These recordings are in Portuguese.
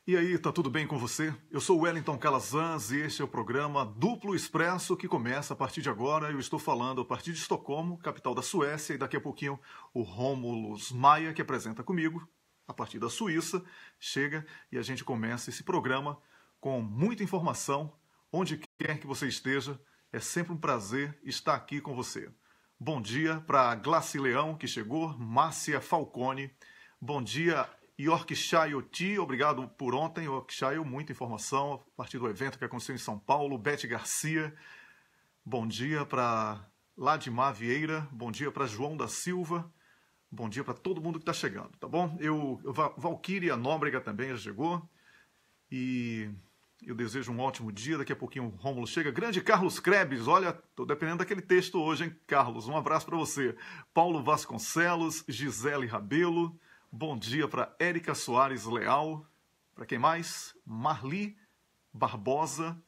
E aí, tá tudo bem com você? Eu sou o Wellington Calazans e este é o programa Duplo Expresso que começa a partir de agora. Eu estou falando a partir de Estocolmo, capital da Suécia, e daqui a pouquinho o Rômulus Maia, que apresenta comigo, a partir da Suíça, chega e a gente começa esse programa com muita informação, onde quer que você esteja. É sempre um prazer estar aqui com você. Bom dia para Glaci Leão, que chegou, Márcia Falcone. Bom dia, Yorkshire T, obrigado por ontem, Yorkshire, muita informação a partir do evento que aconteceu em São Paulo. Beth Garcia, bom dia para Ladimar Vieira, bom dia para João da Silva, bom dia para todo mundo que está chegando, tá bom? Valquíria Nóbrega também já chegou, e eu desejo um ótimo dia. Daqui a pouquinho o Rômulo chega. Grande Carlos Krebs, olha, estou dependendo daquele texto hoje, hein, Carlos? Um abraço para você. Paulo Vasconcelos, Gisele Rabelo, bom dia para Érica Soares Leal, para quem mais? Marli Barbosa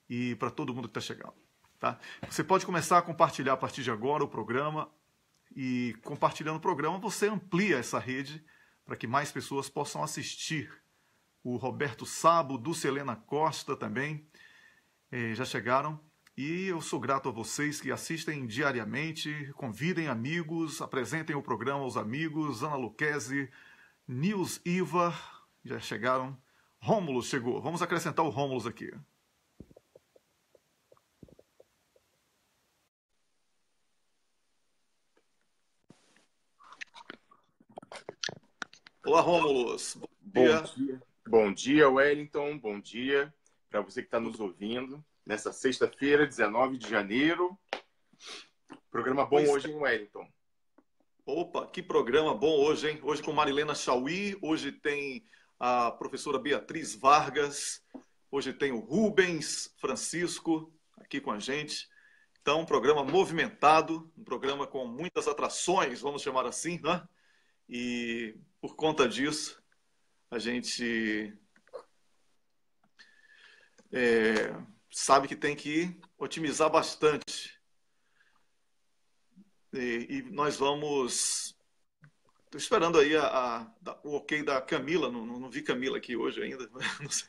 e para todo mundo que está chegando. Tá? Você pode começar a compartilhar a partir de agora o programa, e compartilhando o programa você amplia essa rede para que mais pessoas possam assistir. O Roberto Sabo, Dulce Helena Costa também já chegaram. E eu sou grato a vocês que assistem diariamente, convidem amigos, apresentem o programa aos amigos. Ana Luquezzi, Nils Ivar, já chegaram. Rômulo chegou, vamos acrescentar o Rômulo aqui. Olá, Rômulo. Bom dia. Bom dia, Wellington. Bom dia para você que está nos ouvindo. Nessa sexta-feira, 19 de janeiro. Programa bom hoje, hein, Wellington? Opa, que programa bom hoje, hein? Hoje com Marilena Chauí, hoje tem a professora Beatriz Vargas, hoje tem o Rubens Francisco aqui com a gente. Então, um programa movimentado, um programa com muitas atrações, vamos chamar assim, né? E por conta disso, a gente sabe que tem que otimizar bastante. E nós vamos... Estou esperando aí o ok da Camila. Não vi Camila aqui hoje ainda. Não sei.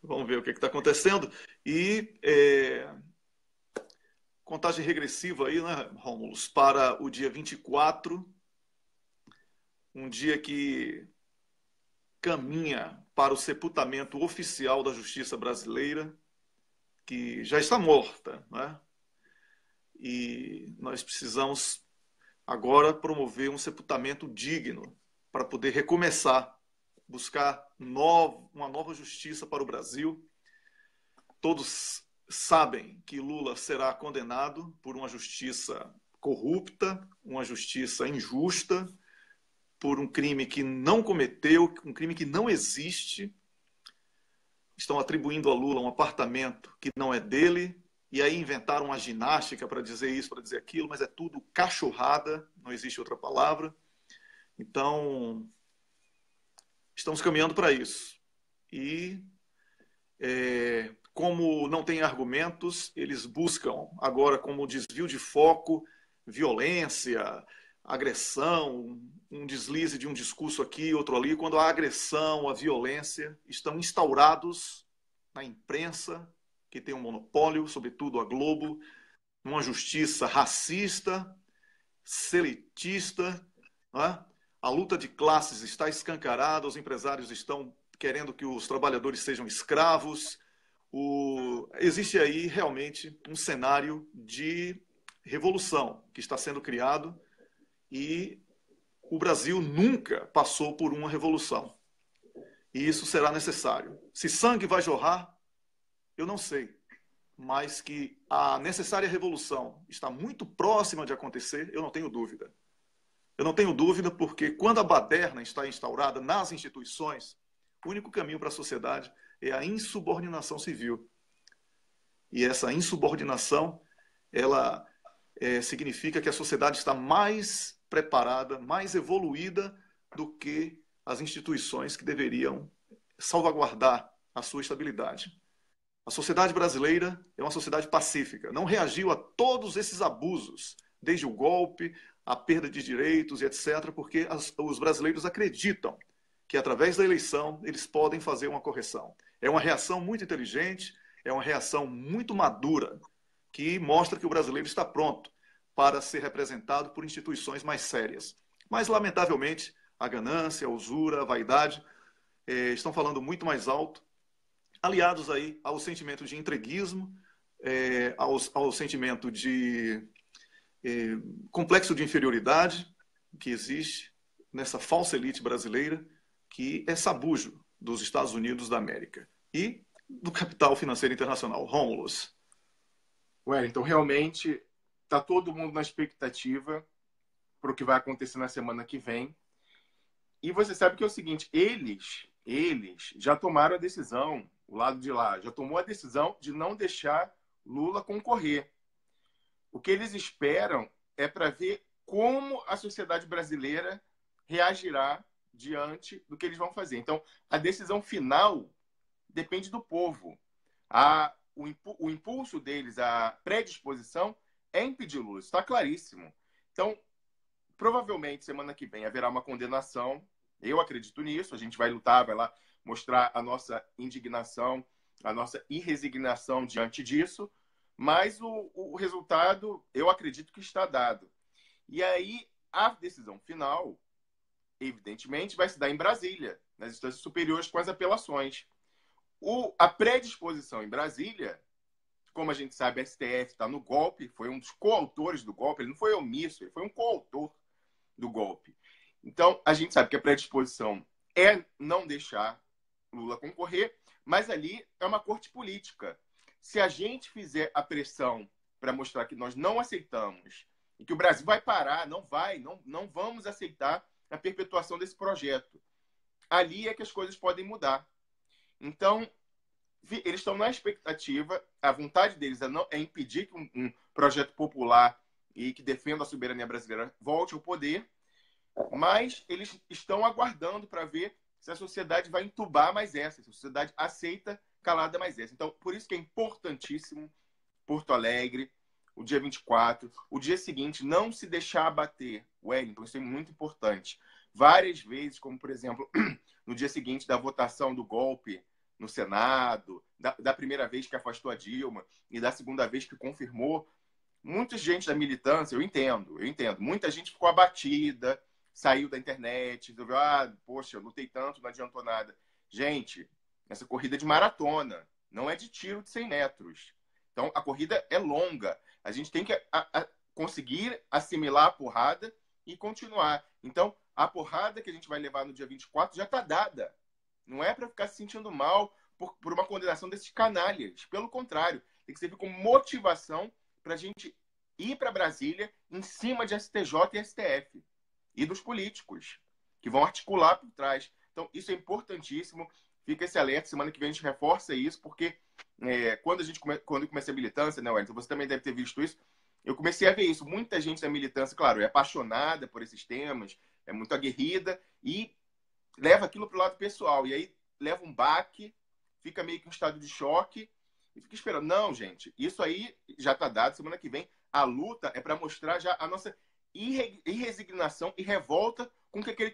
Vamos ver o que está acontecendo. E contagem regressiva aí, né, Rômulus, para o dia 24. Um dia que caminha para o sepultamento oficial da justiça brasileira, que já está morta, né? E nós precisamos agora promover um sepultamento digno para poder recomeçar, buscar uma nova justiça para o Brasil. Todos sabem que Lula será condenado por uma justiça corrupta, uma justiça injusta, por um crime que não cometeu, um crime que não existe. Estão atribuindo a Lula um apartamento que não é dele, e aí inventaram uma ginástica para dizer isso, para dizer aquilo, mas é tudo cachorrada, não existe outra palavra. Então, estamos caminhando para isso. E, como não tem argumentos, eles buscam agora como desvio de foco, violência, agressão, um deslize de um discurso aqui, outro ali, quando a agressão, a violência estão instaurados na imprensa, que tem um monopólio, sobretudo a Globo, numa justiça racista, seletista, né? A luta de classes está escancarada, os empresários estão querendo que os trabalhadores sejam escravos. Existe aí realmente um cenário de revolução que está sendo criado, e o Brasil nunca passou por uma revolução. E isso será necessário. Se sangue vai jorrar, eu não sei. Mas que a necessária revolução está muito próxima de acontecer, eu não tenho dúvida. Eu não tenho dúvida porque quando a baderna está instaurada nas instituições, o único caminho para a sociedade é a insubordinação civil. E essa insubordinação, ela significa que a sociedade está mais preparada, mais evoluída do que as instituições que deveriam salvaguardar a sua estabilidade. A sociedade brasileira é uma sociedade pacífica, não reagiu a todos esses abusos, desde o golpe, a perda de direitos e etc., porque os brasileiros acreditam que através da eleição eles podem fazer uma correção. É uma reação muito inteligente, é uma reação muito madura, que mostra que o brasileiro está pronto para ser representado por instituições mais sérias. Mas, lamentavelmente, a ganância, a usura, a vaidade estão falando muito mais alto, aliados aí ao sentimento de entreguismo, ao sentimento de complexo de inferioridade que existe nessa falsa elite brasileira, que é sabujo dos Estados Unidos da América e do capital financeiro internacional. Rômulus. Então realmente está todo mundo na expectativa para o que vai acontecer na semana que vem. E você sabe que é o seguinte, eles já tomaram a decisão, o lado de lá já tomou a decisão de não deixar Lula concorrer. O que eles esperam é para ver como a sociedade brasileira reagirá diante do que eles vão fazer. Então, a decisão final depende do povo. O impulso deles, a predisposição é impedir Lula. Isso está claríssimo. Então, provavelmente, semana que vem haverá uma condenação. Eu acredito nisso. A gente vai lutar, vai lá mostrar a nossa indignação, a nossa irresignação diante disso. Mas o resultado, eu acredito que está dado. E aí, a decisão final, evidentemente, vai se dar em Brasília, nas instâncias superiores com as apelações. A predisposição em Brasília, como a gente sabe, a STF está no golpe, foi um dos coautores do golpe, ele não foi omisso, ele foi um coautor do golpe. Então, a gente sabe que a predisposição é não deixar Lula concorrer, mas ali é uma corte política. Se a gente fizer a pressão para mostrar que nós não aceitamos e que o Brasil vai parar, não vamos aceitar a perpetuação desse projeto, ali é que as coisas podem mudar. Então, eles estão na expectativa, a vontade deles é impedir que um projeto popular e que defenda a soberania brasileira volte ao poder, mas eles estão aguardando para ver se a sociedade vai entubar mais essa, se a sociedade aceita calada mais essa. Então, por isso que é importantíssimo Porto Alegre, o dia 24, o dia seguinte, não se deixar abater. Wellington, isso é muito importante. Várias vezes, como por exemplo, no dia seguinte da votação do golpe no Senado, da primeira vez que afastou a Dilma e da segunda vez que confirmou, muita gente da militância, eu entendo, muita gente ficou abatida, saiu da internet, viu, poxa, eu lutei tanto, não adiantou nada. Gente, essa corrida é de maratona, não é de tiro de 100 metros. Então, a corrida é longa. A gente tem que conseguir assimilar a porrada e continuar. Então, a porrada que a gente vai levar no dia 24 já está dada. Não é para ficar se sentindo mal por uma condenação desses canalhas. Pelo contrário, tem que servir como motivação para a gente ir para Brasília em cima de STJ e STF e dos políticos que vão articular por trás. Então, isso é importantíssimo. Fica esse alerta. Semana que vem a gente reforça isso, porque quando eu comecei a militância, né, Wellington, você também deve ter visto isso, eu comecei a ver isso. Muita gente da militância, claro, é apaixonada por esses temas, é muito aguerrida e leva aquilo para o lado pessoal. E aí leva um baque, fica meio que um estado de choque e fica esperando. Não, gente, isso aí já está dado. Semana que vem a luta é para mostrar já a nossa irresignação e revolta com o que aquele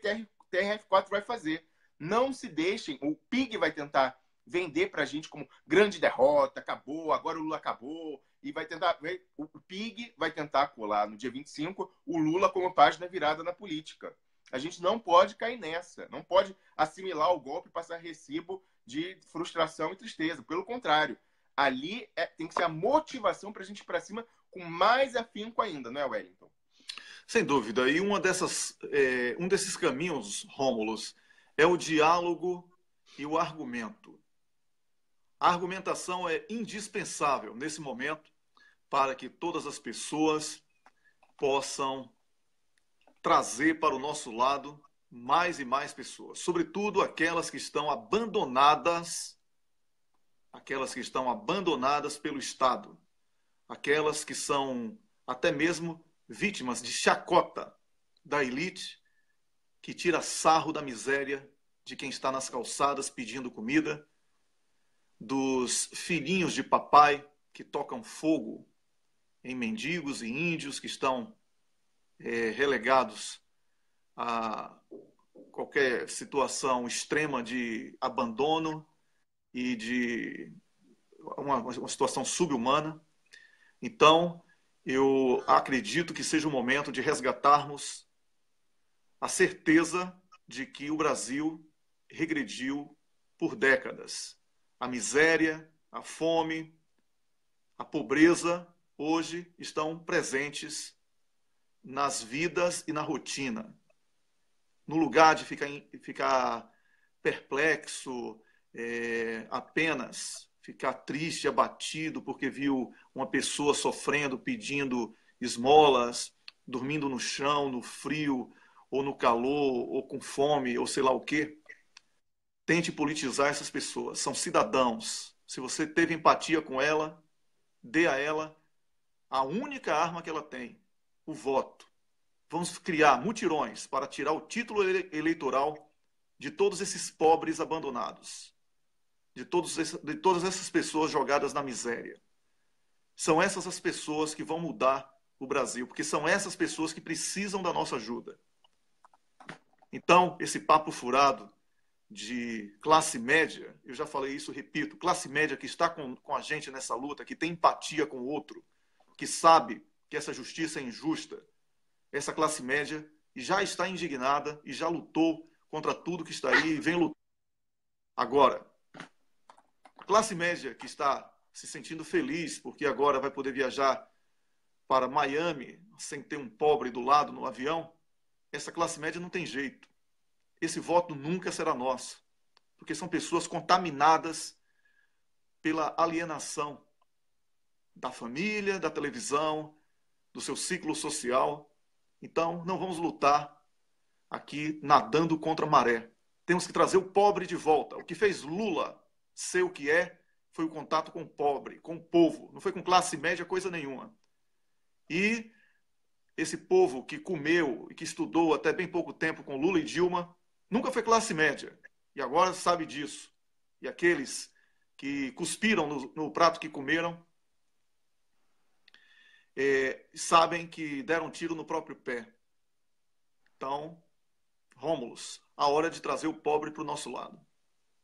TRF4 vai fazer. Não se deixem, o PIG vai tentar vender para a gente como grande derrota, acabou, agora o Lula acabou, e vai tentar, o PIG vai tentar colar no dia 25 o Lula como página virada na política. A gente não pode cair nessa, não pode assimilar o golpe e passar recibo de frustração e tristeza. Pelo contrário, ali tem que ser a motivação para a gente ir para cima com mais afinco ainda, não é, Wellington? Sem dúvida. E um desses caminhos, Rômulus, é o diálogo e o argumento. A argumentação é indispensável nesse momento para que todas as pessoas possam trazer para o nosso lado mais e mais pessoas, sobretudo aquelas que estão abandonadas pelo Estado, aquelas que são até mesmo vítimas de chacota da elite que tira sarro da miséria de quem está nas calçadas pedindo comida, dos filhinhos de papai que tocam fogo em mendigos e índios que estão relegados a qualquer situação extrema de abandono e de uma situação subhumana. Então, eu acredito que seja o momento de resgatarmos a certeza de que o Brasil regrediu por décadas. A miséria, a fome, a pobreza hoje estão presentes nas vidas e na rotina. No lugar de ficar perplexo, apenas ficar triste, abatido porque viu uma pessoa sofrendo, pedindo esmolas, dormindo no chão, no frio, ou no calor, ou com fome, ou sei lá o quê. Tente politizar essas pessoas. São cidadãos. Se você teve empatia com ela, dê a ela a única arma que ela tem, o voto. Vamos criar mutirões para tirar o título eleitoral de todos esses pobres abandonados, de todas essas pessoas jogadas na miséria. São essas as pessoas que vão mudar o Brasil, porque são essas pessoas que precisam da nossa ajuda. Então, esse papo furado de classe média, eu já falei isso, repito, classe média que está com a gente nessa luta, que tem empatia com o outro, que sabe que essa justiça é injusta, essa classe média já está indignada e já lutou contra tudo que está aí e vem lutando. Agora, a classe média que está se sentindo feliz porque agora vai poder viajar para Miami sem ter um pobre do lado no avião, essa classe média não tem jeito. Esse voto nunca será nosso, porque são pessoas contaminadas pela alienação da família, da televisão, do seu ciclo social. Então, não vamos lutar aqui nadando contra a maré. Temos que trazer o pobre de volta. O que fez Lula ser o que é foi o contato com o pobre, com o povo. Não foi com classe média coisa nenhuma. E esse povo que comeu e que estudou até bem pouco tempo com Lula e Dilma nunca foi classe média. E agora sabe disso. E aqueles que cuspiram no prato que comeram sabem que deram um tiro no próprio pé. Então, Rômulus, a hora de trazer o pobre para o nosso lado.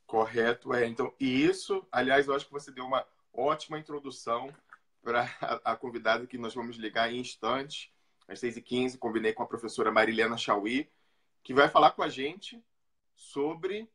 Correto, então. E isso, aliás, eu acho que você deu uma ótima introdução para a convidada que nós vamos ligar em instantes, às 6h15. Combinei com a professora Marilena Chauí, que vai falar com a gente sobre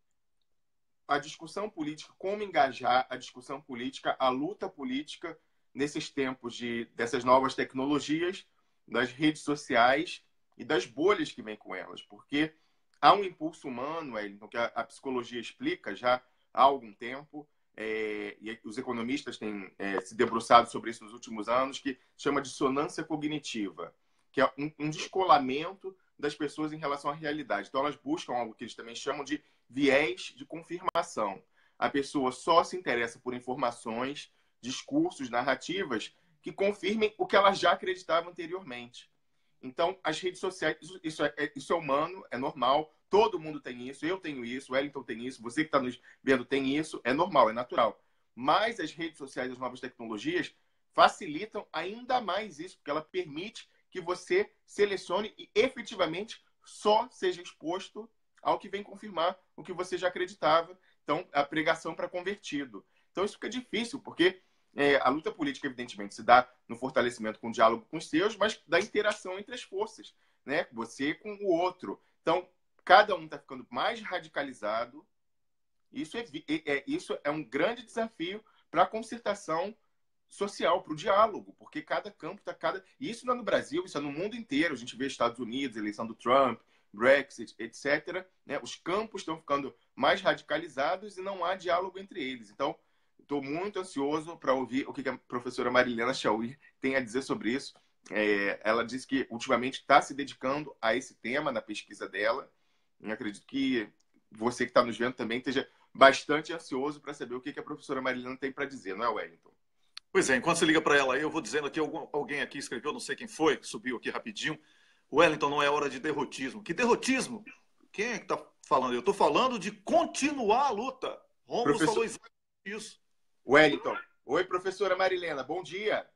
a discussão política, como engajar a discussão política, a luta política nesses tempos dessas novas tecnologias, das redes sociais e das bolhas que vêm com elas. Porque há um impulso humano, Wellington, que a psicologia explica já há algum tempo, e os economistas têm se debruçado sobre isso nos últimos anos, que se chama dissonância cognitiva, que é um descolamento das pessoas em relação à realidade. Então, elas buscam algo que eles também chamam de viés de confirmação. A pessoa só se interessa por informações, discursos, narrativas que confirmem o que ela já acreditava anteriormente. Então, as redes sociais, isso é humano, é normal, todo mundo tem isso, eu tenho isso, o Wellington tem isso, você que está nos vendo tem isso, é normal, é natural. Mas as redes sociais, as novas tecnologias, facilitam ainda mais isso, porque ela permite que você selecione e efetivamente só seja exposto ao que vem confirmar o que você já acreditava. Então, a pregação para convertido. Então, isso fica difícil, porque a luta política, evidentemente, se dá no fortalecimento com o diálogo com os seus, mas da interação entre as forças, né? Você com o outro. Então, cada um está ficando mais radicalizado. Isso é um grande desafio para a concertação social, para o diálogo, porque cada campo está E isso não é no Brasil, isso é no mundo inteiro. A gente vê Estados Unidos, eleição do Trump, Brexit, etc. Né? Os campos estão ficando mais radicalizados e não há diálogo entre eles. Então, estou muito ansioso para ouvir o que a professora Marilena Chauí tem a dizer sobre isso. Ela disse que ultimamente está se dedicando a esse tema na pesquisa dela. Eu acredito que você que está nos vendo também esteja bastante ansioso para saber o que a professora Marilena tem para dizer, não é, Wellington? Pois é, enquanto você liga para ela aí, eu vou dizendo aqui, alguém aqui escreveu, não sei quem foi, que subiu aqui rapidinho. Wellington, não é hora de derrotismo. Que derrotismo? Quem é que está falando? Eu estou falando de continuar a luta. Rômulo falou exatamente isso. Wellington. Oi, professora Marilena, bom dia.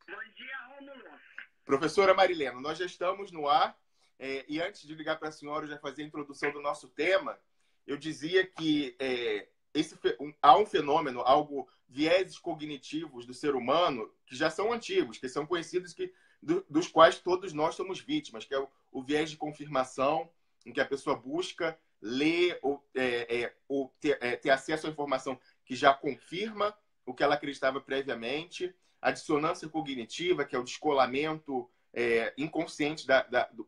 Bom dia, Rômulo. Professora Marilena, nós já estamos no ar E antes de ligar para a senhora, eu já fazia a introdução do nosso tema, eu dizia que há um fenômeno, vieses cognitivos do ser humano que já são antigos, que são conhecidos, dos quais todos nós somos vítimas, que é o viés de confirmação, em que a pessoa busca ler ou ter acesso à informação que já confirma o que ela acreditava previamente, a dissonância cognitiva, que é o descolamento inconsciente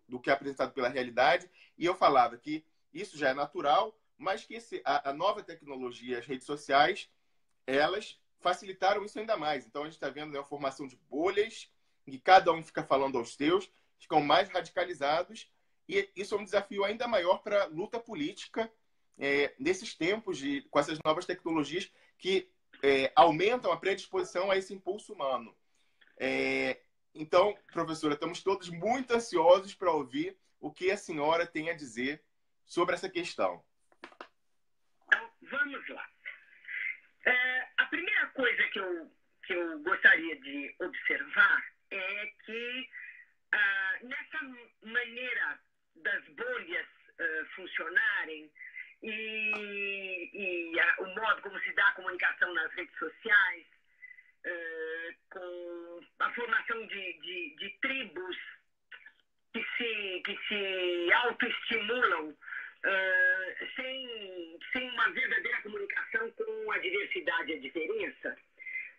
do que é apresentado pela realidade, e eu falava que isso já é natural, mas que a nova tecnologia, as redes sociais, elas facilitaram isso ainda mais. Então a gente está vendo, né, a formação de bolhas, em que cada um fica falando aos seus, ficam mais radicalizados, e isso é um desafio ainda maior para a luta política nesses tempos, com essas novas tecnologias que aumentam a predisposição a esse impulso humano. Então, professora, estamos todos muito ansiosos para ouvir o que a senhora tem a dizer sobre essa questão. Então, vamos lá. A primeira coisa que eu gostaria de observar é que nessa maneira das bolhas funcionarem e o modo como se dá a comunicação nas redes sociais, com a formação de tribos que se autoestimulam sem uma verdadeira comunicação com a diversidade e a diferença.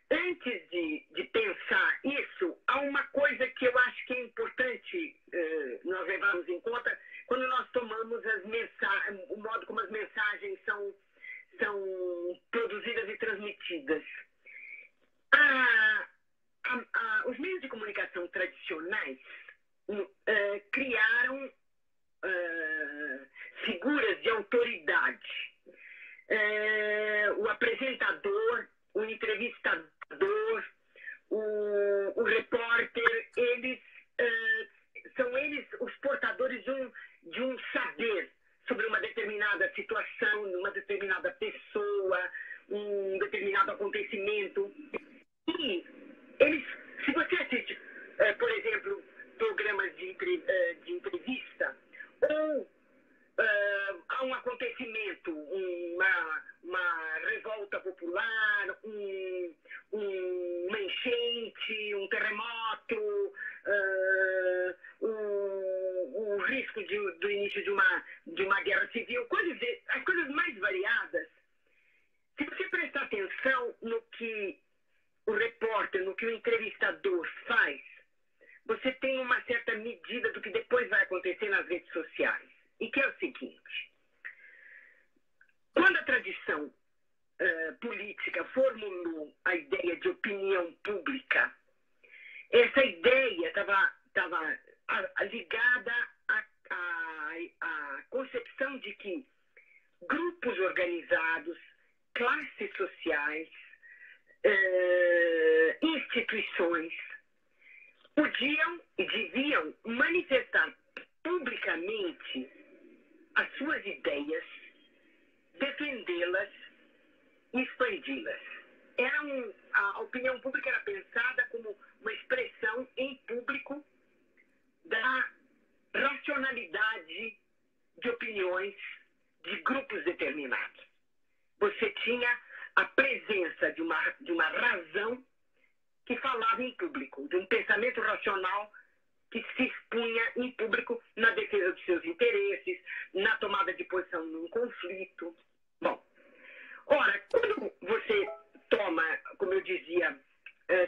Antes de pensar isso, há uma coisa que eu acho que é importante nós levarmos em conta quando nós tomamos o modo como as mensagens são produzidas e transmitidas. Os meios de comunicação tradicionais criaram figuras de autoridade. O apresentador, o entrevistador, o repórter, são eles os portadores de um saber sobre uma determinada situação, uma determinada pessoa, um determinado acontecimento. E eles, se você assiste, por exemplo, programas de entrevista, ou há um acontecimento, uma revolta popular, uma enchente, um terremoto, o risco do início de uma guerra civil, as coisas mais variadas. Se você prestar atenção no que o repórter, no que o entrevistador faz, você tem uma certa medida do que depois vai acontecer nas redes sociais. E que é o seguinte: quando a tradição política formulou a ideia de opinião pública, essa ideia estava ligada à concepção de que grupos organizados, classes sociais, instituições podiam e deviam manifestar publicamente as suas ideias, defendê-las e expandi-las. A opinião pública era pensada como uma expressão em público da racionalidade de opiniões de grupos determinados. Você tinha a presença de uma razão que falava em público, de um pensamento racional que se expunha em público na defesa dos seus interesses, na tomada de posição num conflito. Bom, ora, quando você toma, como eu dizia,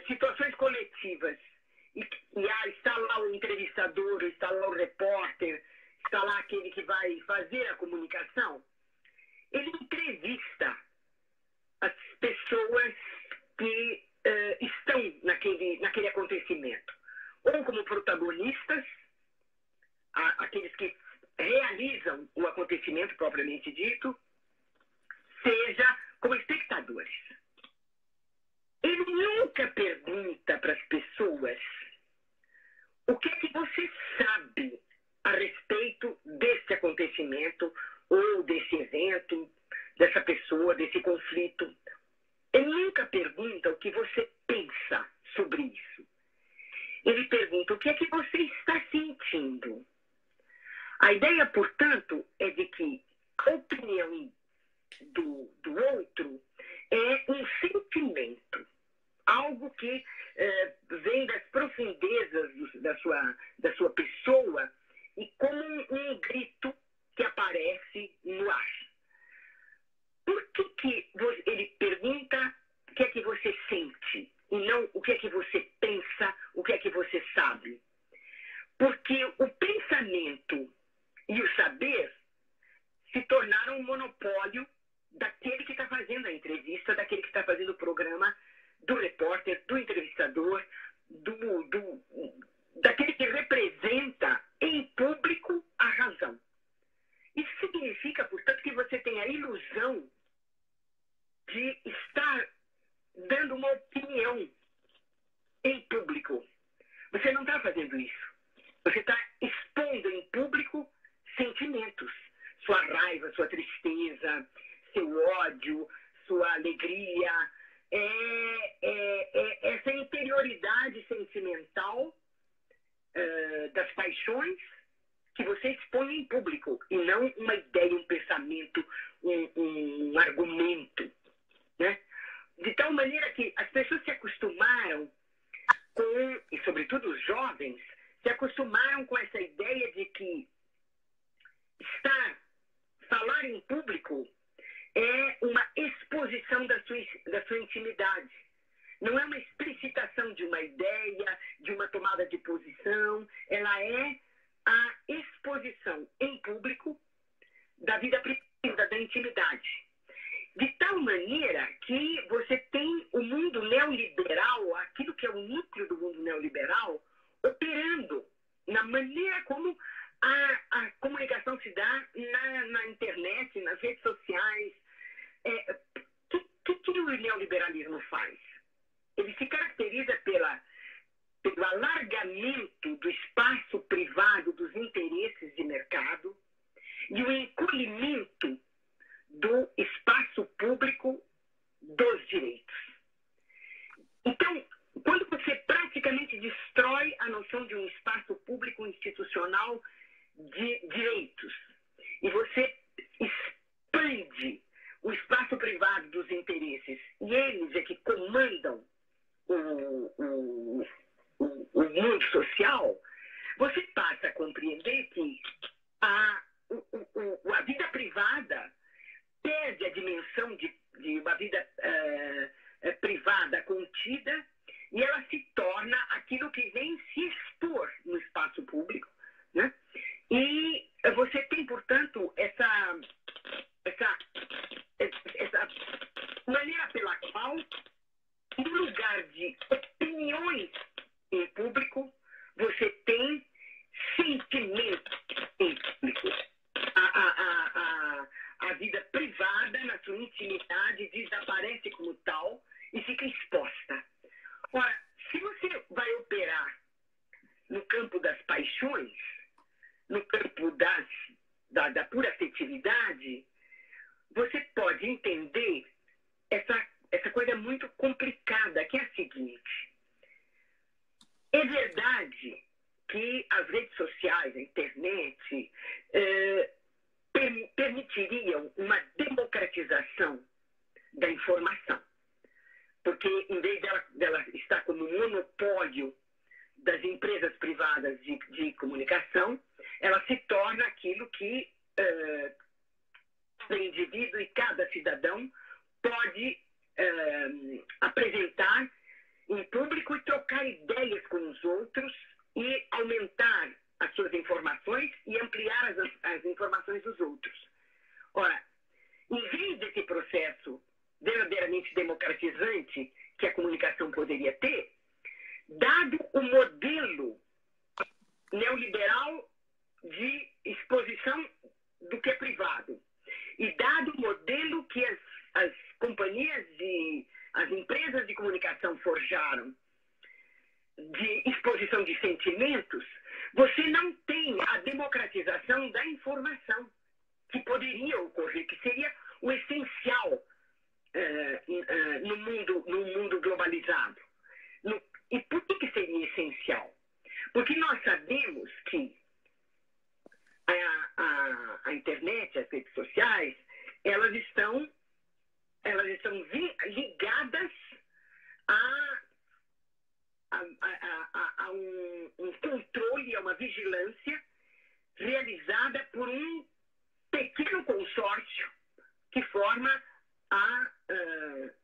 situações coletivas, e está lá o entrevistador, está lá o repórter, está lá aquele que vai fazer a comunicação, ele entrevista as pessoas que estão naquele acontecimento, ou como protagonistas, aqueles que realizam o acontecimento propriamente dito, seja como espectadores. Ele nunca pergunta para as pessoas o que é que você sabe a respeito desse acontecimento, ou desse evento, dessa pessoa, desse conflito. Ele nunca pergunta o que você pensa sobre isso. Ele pergunta o que é que você está sentindo. do outro é um sentimento, algo que vem das profundezas da sua pessoa e como um grito que aparece no ar. Por que ele pergunta o que é que você sente e não o que é que você pensa, o que é que você sabe? Porque o pensamento e o saber se tornaram um monopólio daquele que está fazendo a entrevista, daquele que está fazendo o programa, do repórter, do entrevistador, daquele que representa em público a razão. Isso significa, portanto, que você tem a ilusão de estar dando uma opinião em público. Você não está fazendo isso. Você está expondo em público sentimentos. Sua raiva, sua tristeza, seu ódio, sua alegria. Essa interioridade sentimental das paixões que você expõe em público e não uma ideia, um pensamento, um argumento, né? De tal maneira que as pessoas se acostumaram com, e sobretudo os jovens, se acostumaram com essa ideia de que falar em público é uma exposição da sua intimidade. Não é uma explicitação de uma ideia, de uma tomada de posição. Ela é a exposição em público da vida privada, da intimidade. De tal maneira que você tem o mundo neoliberal, aquilo que é o núcleo do mundo neoliberal, operando na maneira como a comunicação se dá na internet, nas redes sociais. O que o neoliberalismo faz? Ele se caracteriza pelo alargamento do espaço privado dos interesses de mercado e o encolhimento do espaço público dos direitos. Então, quando você praticamente destrói a noção de um espaço público institucional de direitos e você expande o espaço privado dos interesses e eles é que comandam o mundo social, você passa a compreender que a vida privada perde a dimensão de uma vida privada contida e ela se torna aquilo que vem se expor no espaço público, né? E você tem, portanto, essa maneira pela qual, no lugar de opiniões em público, você tem sentimentos em público. A vida privada, na sua intimidade, desaparece como tal e fica exposta. Ora, se você vai operar no campo das paixões, no campo da pura afetividade, você pode entender essa coisa muito complicada, que é a seguinte. É verdade que as redes sociais, a internet, permitiriam uma democratização da informação. Porque, em vez dela estar como um monopólio das empresas privadas de comunicação, ela se torna aquilo que cada indivíduo e cada cidadão pode apresentar em público e trocar ideias com os outros e aumentar as suas informações e ampliar as informações dos outros. Ora, em vez desse processo verdadeiramente democratizante que a comunicação poderia ter, dado o modelo neoliberal de exposição do que é privado, e dado o modelo que as companhias as empresas de comunicação forjaram de exposição de sentimentos, você não tem a democratização da informação que poderia ocorrer, que seria o essencial no mundo globalizado. E por que seria essencial? Porque nós sabemos que a internet, as redes sociais, elas estão elas estão ligadas a um controle, a uma vigilância realizada por um pequeno consórcio que forma a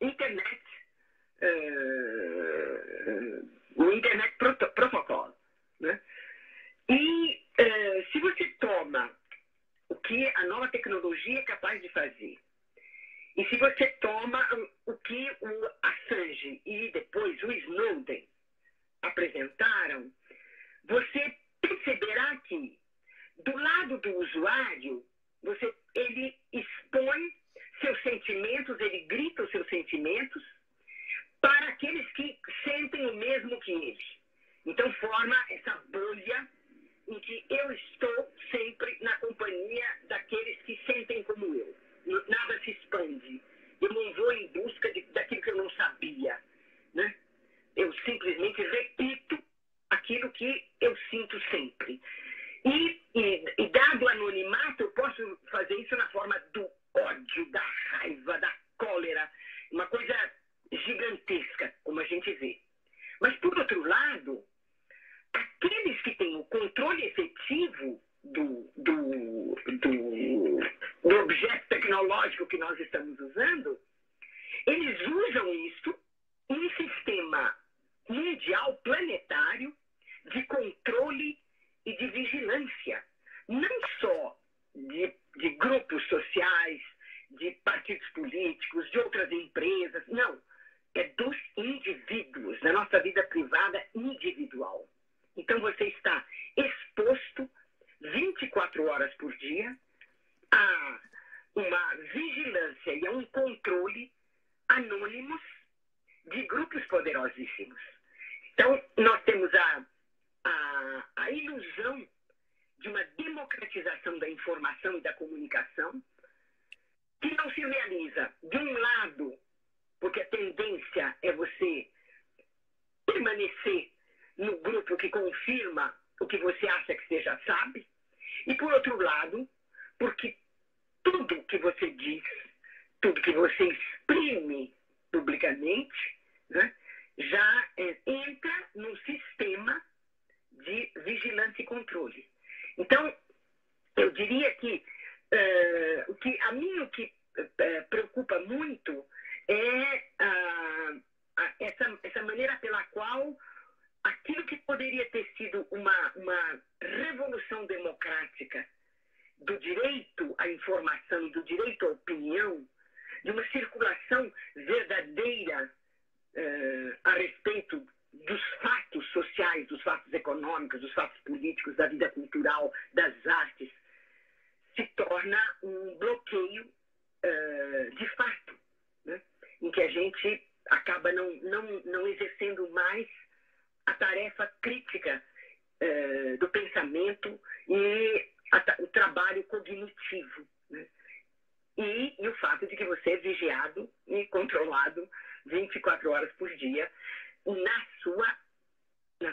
Internet, o Internet Protocol, né? E se você toma o que a nova tecnologia é capaz de fazer, e se você toma o que o Assange e depois o Snowden apresentaram, você perceberá que, do lado do usuário, ele expõe seus sentimentos, ele grita os seus sentimentos para aqueles que sentem o mesmo que ele. Então forma essa bolha em que eu estou sempre na companhia daqueles que sentem como eu. Nada se expande. Eu não vou em busca daquilo que eu não sabia, né? Eu simplesmente repito aquilo que eu sinto sempre. E dado o anonimato, eu posso fazer isso na forma do ódio, da raiva, da cólera, uma coisa gigantesca, como a gente vê. Mas, por outro lado, aqueles que têm o controle efetivo do objeto tecnológico que nós estamos usando, eles usam isso em um sistema mundial, planetário, de controle e de vigilância, não só de grupos sociais, de partidos políticos, de outras empresas, não. É dos indivíduos, da nossa vida privada individual. Então você está exposto 24 horas por dia a uma vigilância e a um controle anônimos de grupos poderosíssimos. Então, nós temos a ilusão de uma democratização da informação e da comunicação que não se realiza, de um lado, porque a tendência é você permanecer no grupo que confirma o que você acha que você já sabe, e por outro lado, porque tudo que você diz, tudo que você exprime publicamente, né, já entra num sistema de vigilância e controle. Então, eu diria que o que preocupa muito é essa maneira pela qual aquilo que poderia ter sido uma revolução democrática do direito à informação, do direito à opinião, de uma circulação verdadeira a respeito dos fatos sociais, dos fatos econômicos, dos fatos políticos, da vida cultural, das artes, se torna um bloqueio de fato, né? Em que a gente acaba não exercendo mais a tarefa crítica do pensamento e o trabalho cognitivo, né? E o fato de que você é vigiado e controlado 24 horas por dia na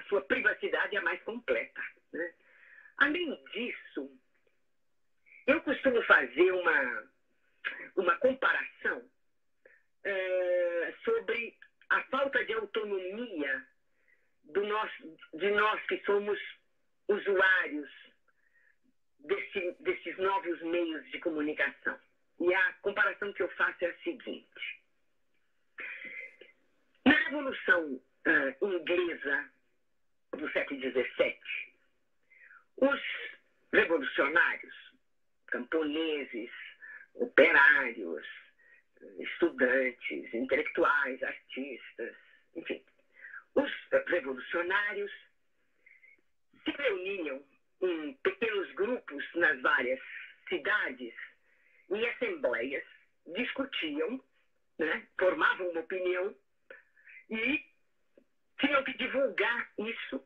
sua privacidade a mais completa, né? Além disso, eu costumo fazer uma comparação sobre a falta de autonomia de nós que somos usuários desses novos meios de comunicação. E a comparação que eu faço é a seguinte. Na Revolução Inglesa do século XVII, os revolucionários, camponeses, operários, estudantes, intelectuais, artistas, enfim, os revolucionários se reuniam em pequenos grupos nas várias cidades, em assembleias, discutiam, né, formavam uma opinião e tinham que divulgar isso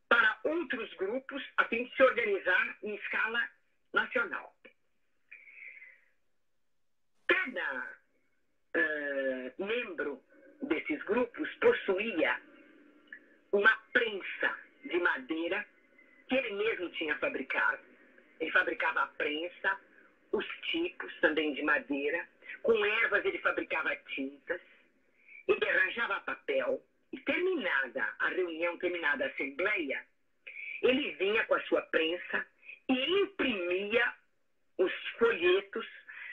para outros grupos a fim de se organizar em escala nacional. Cada membro desses grupos possuía uma prensa de madeira que ele mesmo tinha fabricado. Ele fabricava a prensa, os tipos também de madeira, Com ervas ele fabricava tintas, ele arranjava papel, e terminada a reunião, terminada a assembleia, ele vinha com a sua prensa e imprimia os folhetos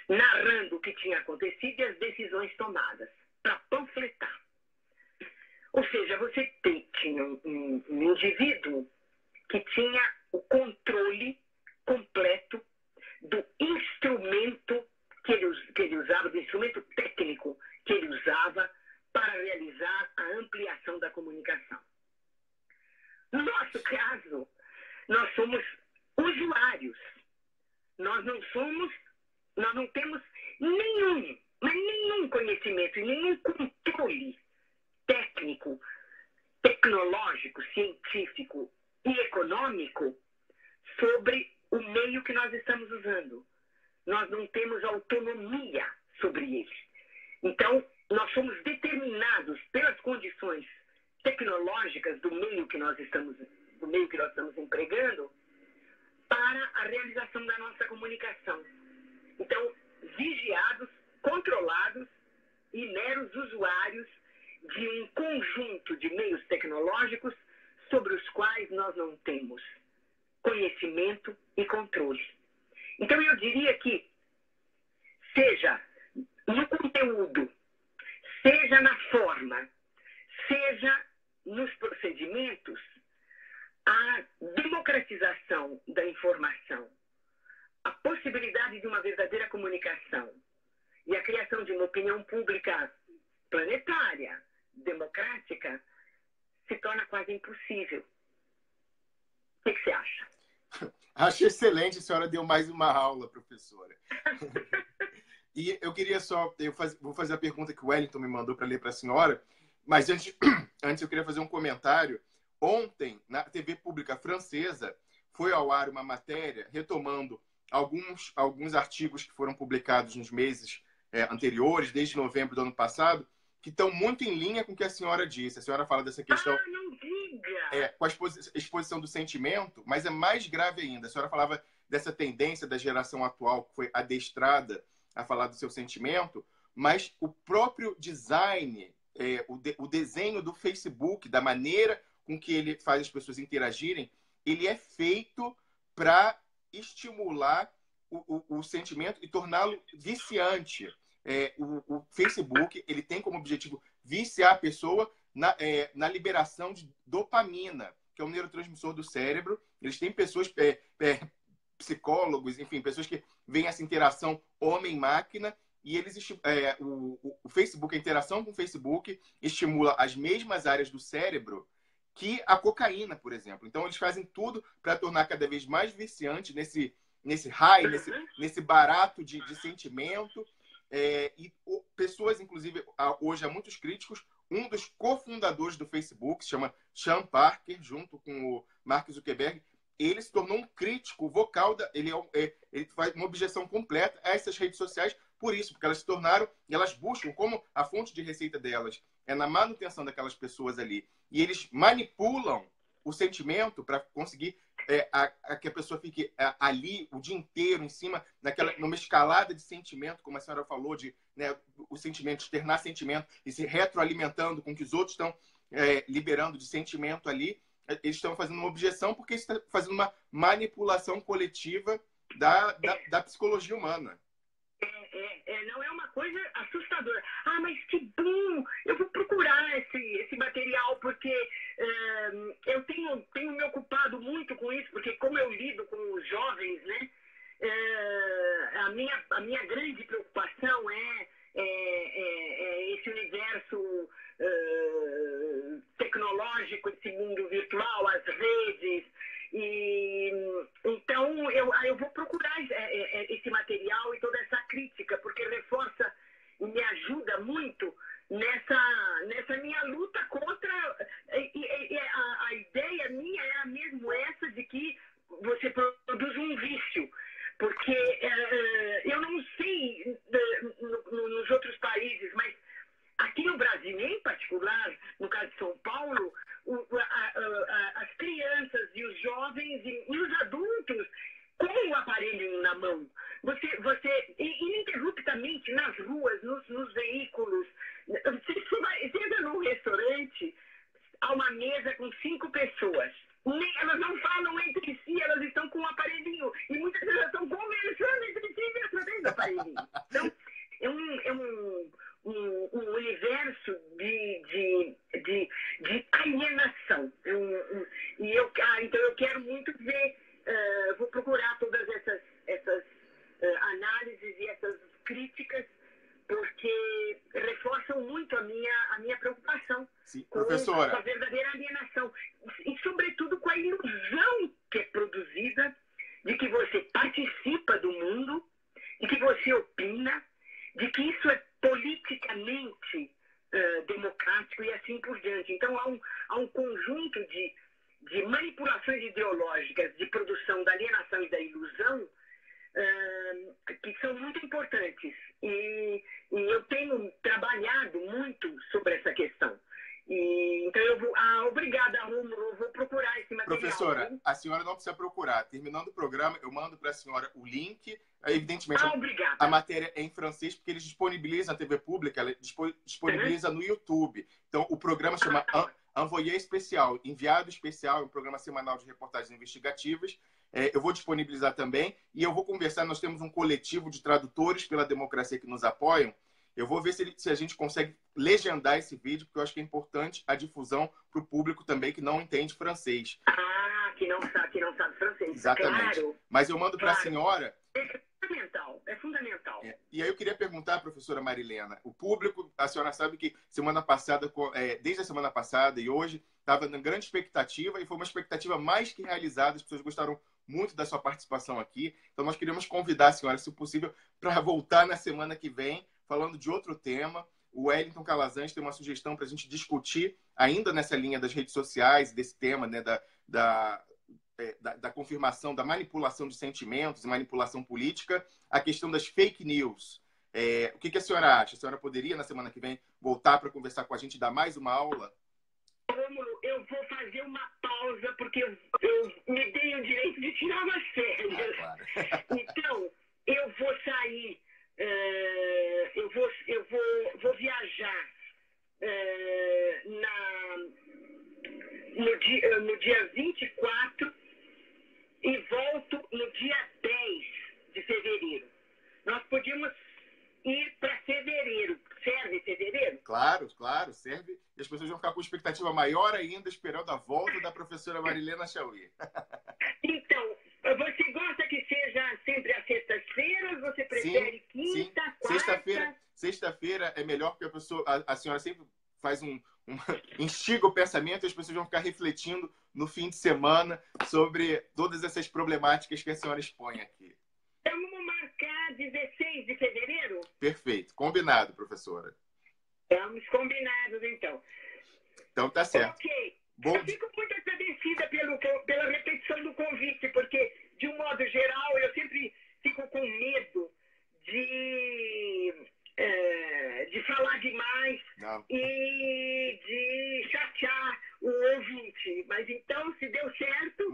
narrando o que tinha acontecido e as decisões tomadas, para panfletar. Ou seja, você tinha um indivíduo que tinha o controle completo do instrumento que ele usava, do instrumento técnico que ele usava para realizar a ampliação da comunicação. No nosso caso, nós somos usuários. Nós não temos nenhum conhecimento, nenhum controle técnico, tecnológico, científico e econômico sobre o meio que nós estamos usando. Nós não temos autonomia sobre ele. Então, nós somos determinados pelas condições tecnológicas do meio que nós estamos empregando para a realização da nossa comunicação. Então, vigiados, controlados e meros usuários de um conjunto de meios tecnológicos sobre os quais nós não temos conhecimento e controle. Então, eu diria que, seja no conteúdo, seja na forma, seja nos procedimentos, a democratização da informação, a possibilidade de uma verdadeira comunicação e a criação de uma opinião pública planetária, democrática, se torna quase impossível. O que você acha? Acho excelente, a senhora deu mais uma aula, professora. E eu queria vou fazer a pergunta que o Wellington me mandou para ler para a senhora, mas antes eu queria fazer um comentário. Ontem, na TV pública francesa, foi ao ar uma matéria retomando alguns artigos que foram publicados nos meses anteriores, desde novembro do ano passado, que estão muito em linha com o que a senhora disse. A senhora fala dessa questão não diga! Com a exposição do sentimento, mas é mais grave ainda. A senhora falava dessa tendência da geração atual, que foi adestrada a falar do seu sentimento, mas o próprio design, o desenho do Facebook, da maneira com que ele faz as pessoas interagirem, ele é feito para estimular o sentimento e torná-lo viciante. O Facebook, ele tem como objetivo viciar a pessoa na liberação de dopamina, que é um neurotransmissor do cérebro. Eles têm pessoas, psicólogos, enfim, pessoas que veem essa interação homem-máquina, e eles o Facebook, a interação com o Facebook estimula as mesmas áreas do cérebro que a cocaína, por exemplo. Então, eles fazem tudo para tornar cada vez mais viciante nesse high, nesse barato de sentimento. E pessoas, inclusive, hoje há muitos críticos, um dos cofundadores do Facebook, se chama Sean Parker, junto com o Mark Zuckerberg, ele se tornou um crítico vocal, ele faz uma objeção completa a essas redes sociais, por isso, porque elas se tornaram, e elas buscam como a fonte de receita delas é na manutenção daquelas pessoas ali. E eles manipulam o sentimento para conseguir que a pessoa fique ali o dia inteiro, em cima, numa escalada de sentimento, como a senhora falou, o sentimento, externar sentimento e se retroalimentando com o que os outros estão liberando de sentimento ali. Eles estão fazendo uma objeção porque está fazendo uma manipulação coletiva da psicologia humana. Não é uma coisa assustadora. Mas que bom! Eu vou procurar esse material, porque eu tenho me ocupado muito com isso, porque como eu lido com os jovens, né? A minha grande preocupação é esse universo tecnológico, esse mundo virtual, as redes. E então eu vou procurar esse material e toda essa crítica, porque reforça e me ajuda muito nessa minha luta contra. A ideia minha é mesmo essa de que você produz um vício, porque eu não sei nos outros países, mas aqui no Brasil, em particular, no caso de São Paulo, as crianças e os jovens e os adultos com o aparelho na mão, você ininterruptamente nas ruas, pessoas nos veículos. Você entra num restaurante, há uma mesa com 5 pessoas. Elas não falam entre si, elas estão com um aparelhinho. E muitas vezes elas estão conversando entre si através do aparelhinho. Então, é um universo de alienação. Então, eu quero muito ver, vou procurar todas essas análises e essas críticas, porque reforçam muito a minha preocupação. Sim, com professora. a verdadeira alienação. E, sobretudo, com a ilusão que é produzida de que você participa do mundo, de que você opina, de que isso é politicamente democrático e assim por diante. Então, há um conjunto de manipulações ideológicas de produção da alienação e da ilusão que são muito importantes. E eu tenho trabalhado muito sobre essa questão. Então, eu vou... obrigada, Rômulo. Eu vou procurar esse material. Professora, a senhora não precisa procurar. Terminando o programa, eu mando para a senhora o link. Evidentemente, a matéria é em francês, porque eles disponibilizam na TV Pública, ela disponibiliza no YouTube. Então, o programa chama Envoyé Especial, Enviado Especial, é um programa semanal de reportagens investigativas. Eu vou disponibilizar também e eu vou conversar. Nós temos um coletivo de tradutores pela democracia que nos apoiam. Eu vou ver se a gente consegue legendar esse vídeo, porque eu acho que é importante a difusão para o público também que não entende francês. Que não sabe francês. Exatamente. Claro. Mas eu mando para a senhora... É fundamental. E aí eu queria perguntar, professora Marilena, o público, a senhora sabe que semana passada, desde a semana passada e hoje, estava na grande expectativa e foi uma expectativa mais que realizada. As pessoas gostaram muito da sua participação aqui. Então nós queríamos convidar a senhora, se possível, para voltar na semana que vem, falando de outro tema. O Wellington Calazans tem uma sugestão para a gente discutir, ainda nessa linha das redes sociais, desse tema, né, da confirmação, da manipulação de sentimentos e manipulação política, a questão das fake news. O que a senhora acha? A senhora poderia, na semana que vem, voltar para conversar com a gente e dar mais uma aula? Rômulo, eu vou fazer uma pausa, porque eu me dei o direito de tirar umas férias. Claro. Então, eu vou sair, eu vou viajar no dia 24 e volto no dia 10 de fevereiro. Nós podíamos ir para fevereiro. Serve fevereiro? Claro, serve. E as pessoas vão ficar com expectativa maior ainda, esperando a volta da professora Marilena Chauí. Então, você gosta que seja sempre às sextas-feiras? Você prefere quinta, quarta? Sexta-feira é melhor, porque a senhora sempre faz instiga o pensamento e as pessoas vão ficar refletindo no fim de semana sobre todas essas problemáticas que a senhora expõe aqui. Então, vamos marcar 16 de fevereiro? Perfeito. Combinado, professora. Estamos combinados, então. Então, tá certo. Ok. Bom... Eu fico muito agradecida pela repetição do convite, porque, de um modo geral, eu sempre fico com medo de falar demais e de chatear o ouvinte. Mas então, se deu certo,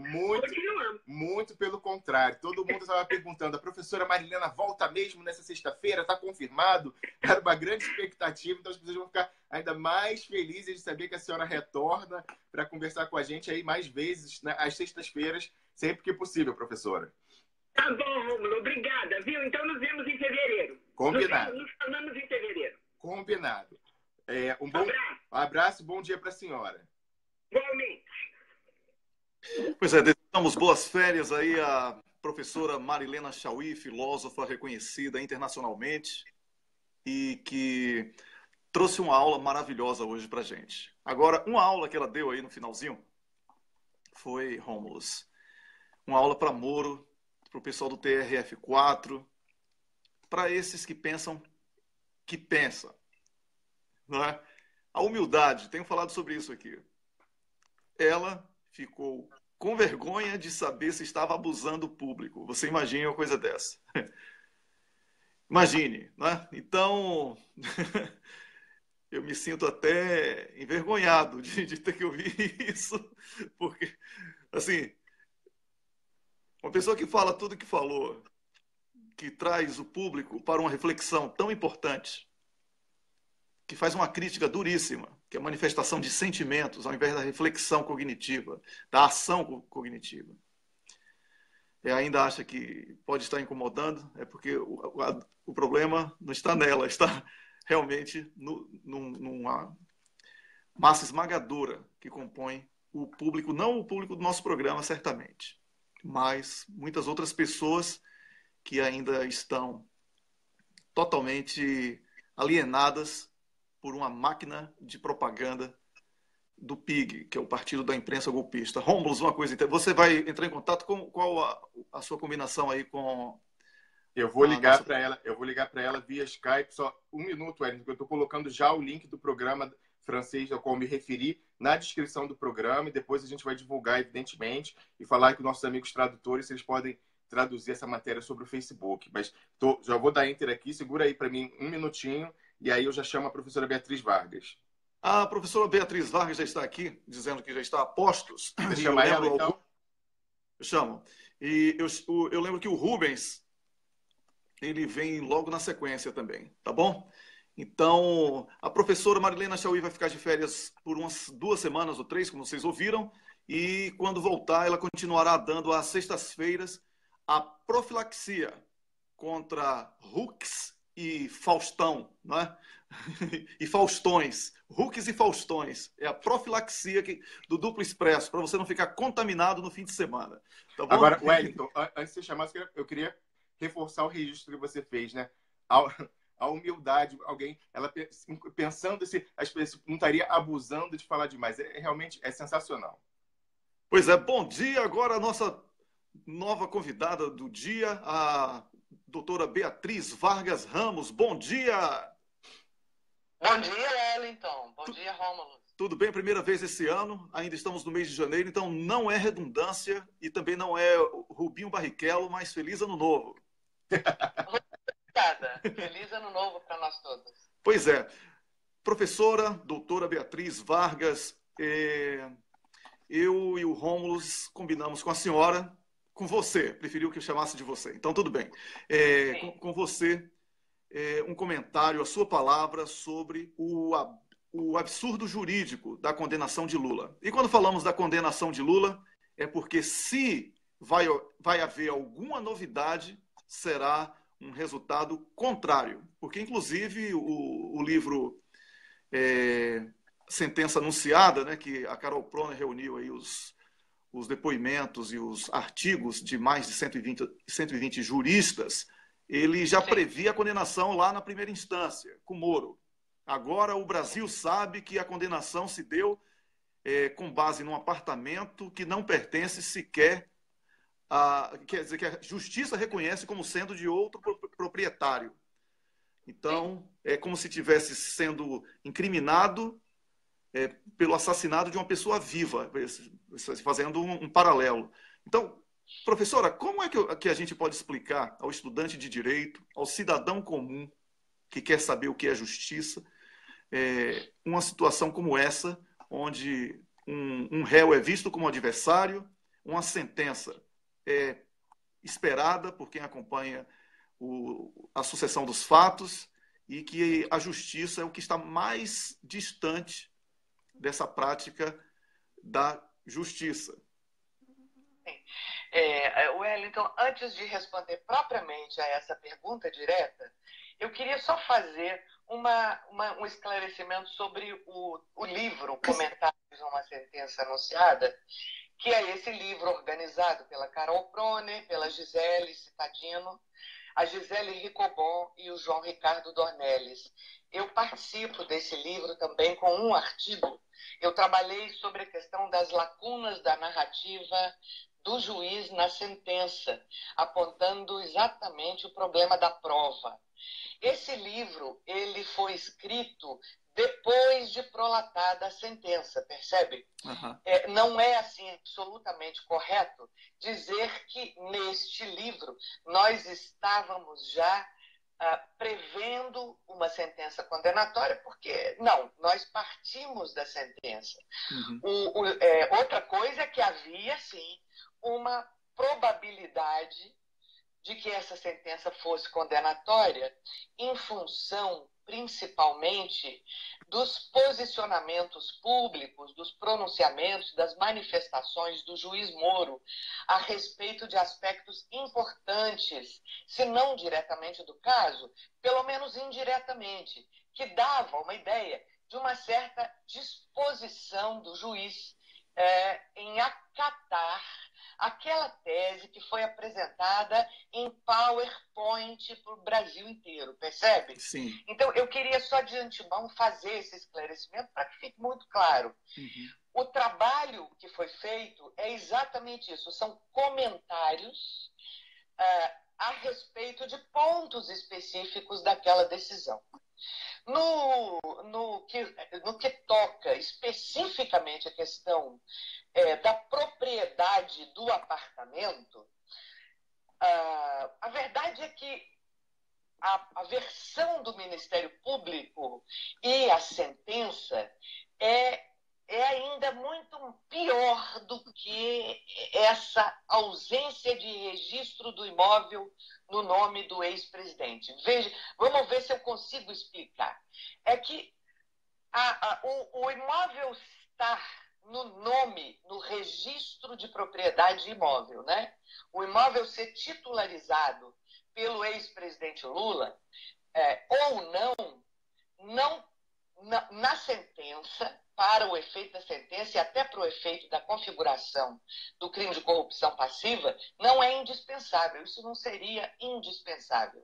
continuamos. Muito pelo contrário. Todo mundo estava perguntando, a professora Marilena volta mesmo nessa sexta-feira? Está confirmado? Era uma grande expectativa, então as pessoas vão ficar ainda mais felizes de saber que a senhora retorna para conversar com a gente aí mais vezes, né, às sextas-feiras, sempre que possível, professora. Tá bom, Rômulo. Obrigada, viu? Então nos vemos em fevereiro. Combinado. Nos falamos em fevereiro. Combinado. Um bom abraço e bom dia para a senhora. Igualmente. Pois é, desejamos boas férias aí à professora Marilena Chauí, filósofa reconhecida internacionalmente e que trouxe uma aula maravilhosa hoje pra gente. Agora, uma aula que ela deu aí no finalzinho foi, Rômulus, uma aula para Moro, para o pessoal do TRF4, para esses que pensam que pensa, não é? A humildade, tenho falado sobre isso aqui. Ela ficou com vergonha de saber se estava abusando do público. Você imagina uma coisa dessa? Imagine, né? Então, eu me sinto até envergonhado de ter que ouvir isso, porque, assim, uma pessoa que fala tudo que falou, que traz o público para uma reflexão tão importante, que faz uma crítica duríssima, que é a manifestação de sentimentos, ao invés da reflexão cognitiva, da ação cognitiva. Ainda acha que pode estar incomodando, é porque o problema não está nela, está realmente numa massa esmagadora que compõe o público, não o público do nosso programa, certamente, mas muitas outras pessoas que ainda estão totalmente alienadas por uma máquina de propaganda do PIG, que é o Partido da Imprensa Golpista. Rômulo, uma coisa, você vai entrar em contato com qual a sua combinação aí com... Eu vou ligar para ela via Skype, só um minuto, Wellington, eu estou colocando já o link do programa francês ao qual me referi na descrição do programa, e depois a gente vai divulgar, evidentemente, e falar com nossos amigos tradutores se eles podem traduzir essa matéria sobre o Facebook. Mas já vou dar enter aqui, segura aí para mim um minutinho, e aí eu já chamo a professora Beatriz Vargas. A professora Beatriz Vargas já está aqui, dizendo que já está a postos. Você chama ela, então? Eu chamo. E eu lembro que o Rubens, ele vem logo na sequência também, tá bom? Então, a professora Marilena Chauí vai ficar de férias por umas 2 semanas ou 3, como vocês ouviram, e quando voltar, ela continuará dando às sextas-feiras a profilaxia contra Hooks e Faustão, não é? E Faustões, Hooks e Faustões. É a profilaxia do Duplo Expresso, para você não ficar contaminado no fim de semana. Tá bom? Agora, Wellington, antes de você chamar, eu queria reforçar o registro que você fez, né? A humildade, alguém, ela pensando se as pessoas não estaria abusando de falar demais. Realmente é sensacional. Pois é, bom dia. Agora a nossa nova convidada do dia, a doutora Beatriz Vargas Ramos. Bom dia! Bom dia, Wellington. Bom dia, Rômulo. Tudo bem? Primeira vez esse ano, ainda estamos no mês de janeiro, então não é redundância e também não é Rubinho Barrichello, mas feliz ano novo. Obrigada. Feliz ano novo para nós todos. Pois é. Professora, doutora Beatriz Vargas, eu e o Rômulo combinamos com a senhora, com você, preferiu que eu chamasse de você. Então, tudo bem. Com você, um comentário, a sua palavra sobre o absurdo jurídico da condenação de Lula. E quando falamos da condenação de Lula, é porque se vai haver alguma novidade, será um resultado contrário. Porque, inclusive, o livro Sentença Anunciada, né, que a Carol Proner reuniu aí os depoimentos e os artigos de mais de 120 juristas, ele já previa a condenação lá na primeira instância, com Moro. Agora o Brasil sabe que a condenação se deu com base num apartamento que não pertence sequer quer dizer, que a justiça reconhece como sendo de outro proprietário. Então, é como se estivesse sendo incriminado pelo assassinato de uma pessoa viva, fazendo um paralelo. Então, professora, como é que a gente pode explicar ao estudante de direito, ao cidadão comum que quer saber o que é justiça, uma situação como essa, onde um réu é visto como adversário, uma sentença é esperada por quem acompanha a sucessão dos fatos e que a justiça é o que está mais distante dessa prática da justiça. Wellington, antes de responder propriamente a essa pergunta direta, eu queria só fazer um esclarecimento sobre o livro Comentários a uma Sentença Anunciada, que é esse livro organizado pela Carol Proner, pela Gisele Cittadino, a Gisele Ricobon e o João Ricardo Dornelles. Eu participo desse livro também com um artigo. Eu trabalhei sobre a questão das lacunas da narrativa do juiz na sentença, apontando exatamente o problema da prova. Esse livro ele foi escrito depois de prolatada a sentença, percebe? Uhum. Não é assim absolutamente correto dizer que neste livro nós estávamos já prevendo uma sentença condenatória, porque não, nós partimos da sentença. Uhum. Outra coisa é que havia, sim, uma probabilidade de que essa sentença fosse condenatória em função, principalmente dos posicionamentos públicos, dos pronunciamentos, das manifestações do juiz Moro a respeito de aspectos importantes, se não diretamente do caso, pelo menos indiretamente, que davam uma ideia de uma certa disposição do juiz em acatar aquela tese que foi apresentada em PowerPoint para o Brasil inteiro, percebe? Sim. Então, eu queria só de antemão fazer esse esclarecimento para que fique muito claro. O trabalho que foi feito é exatamente isso, são comentários a respeito de pontos específicos daquela decisão. No que toca especificamente a questão da propriedade do apartamento, a verdade é que a versão do Ministério Público e a sentença é ainda muito pior do que essa ausência de registro do imóvel no nome do ex-presidente. Veja, vamos ver se eu consigo explicar. É que o imóvel estar no nome, no registro de propriedade imóvel, né? O imóvel ser titularizado pelo ex-presidente Lula, ou não na sentença, para o efeito da sentença e até para o efeito da configuração do crime de corrupção passiva, não é indispensável. Isso não seria indispensável.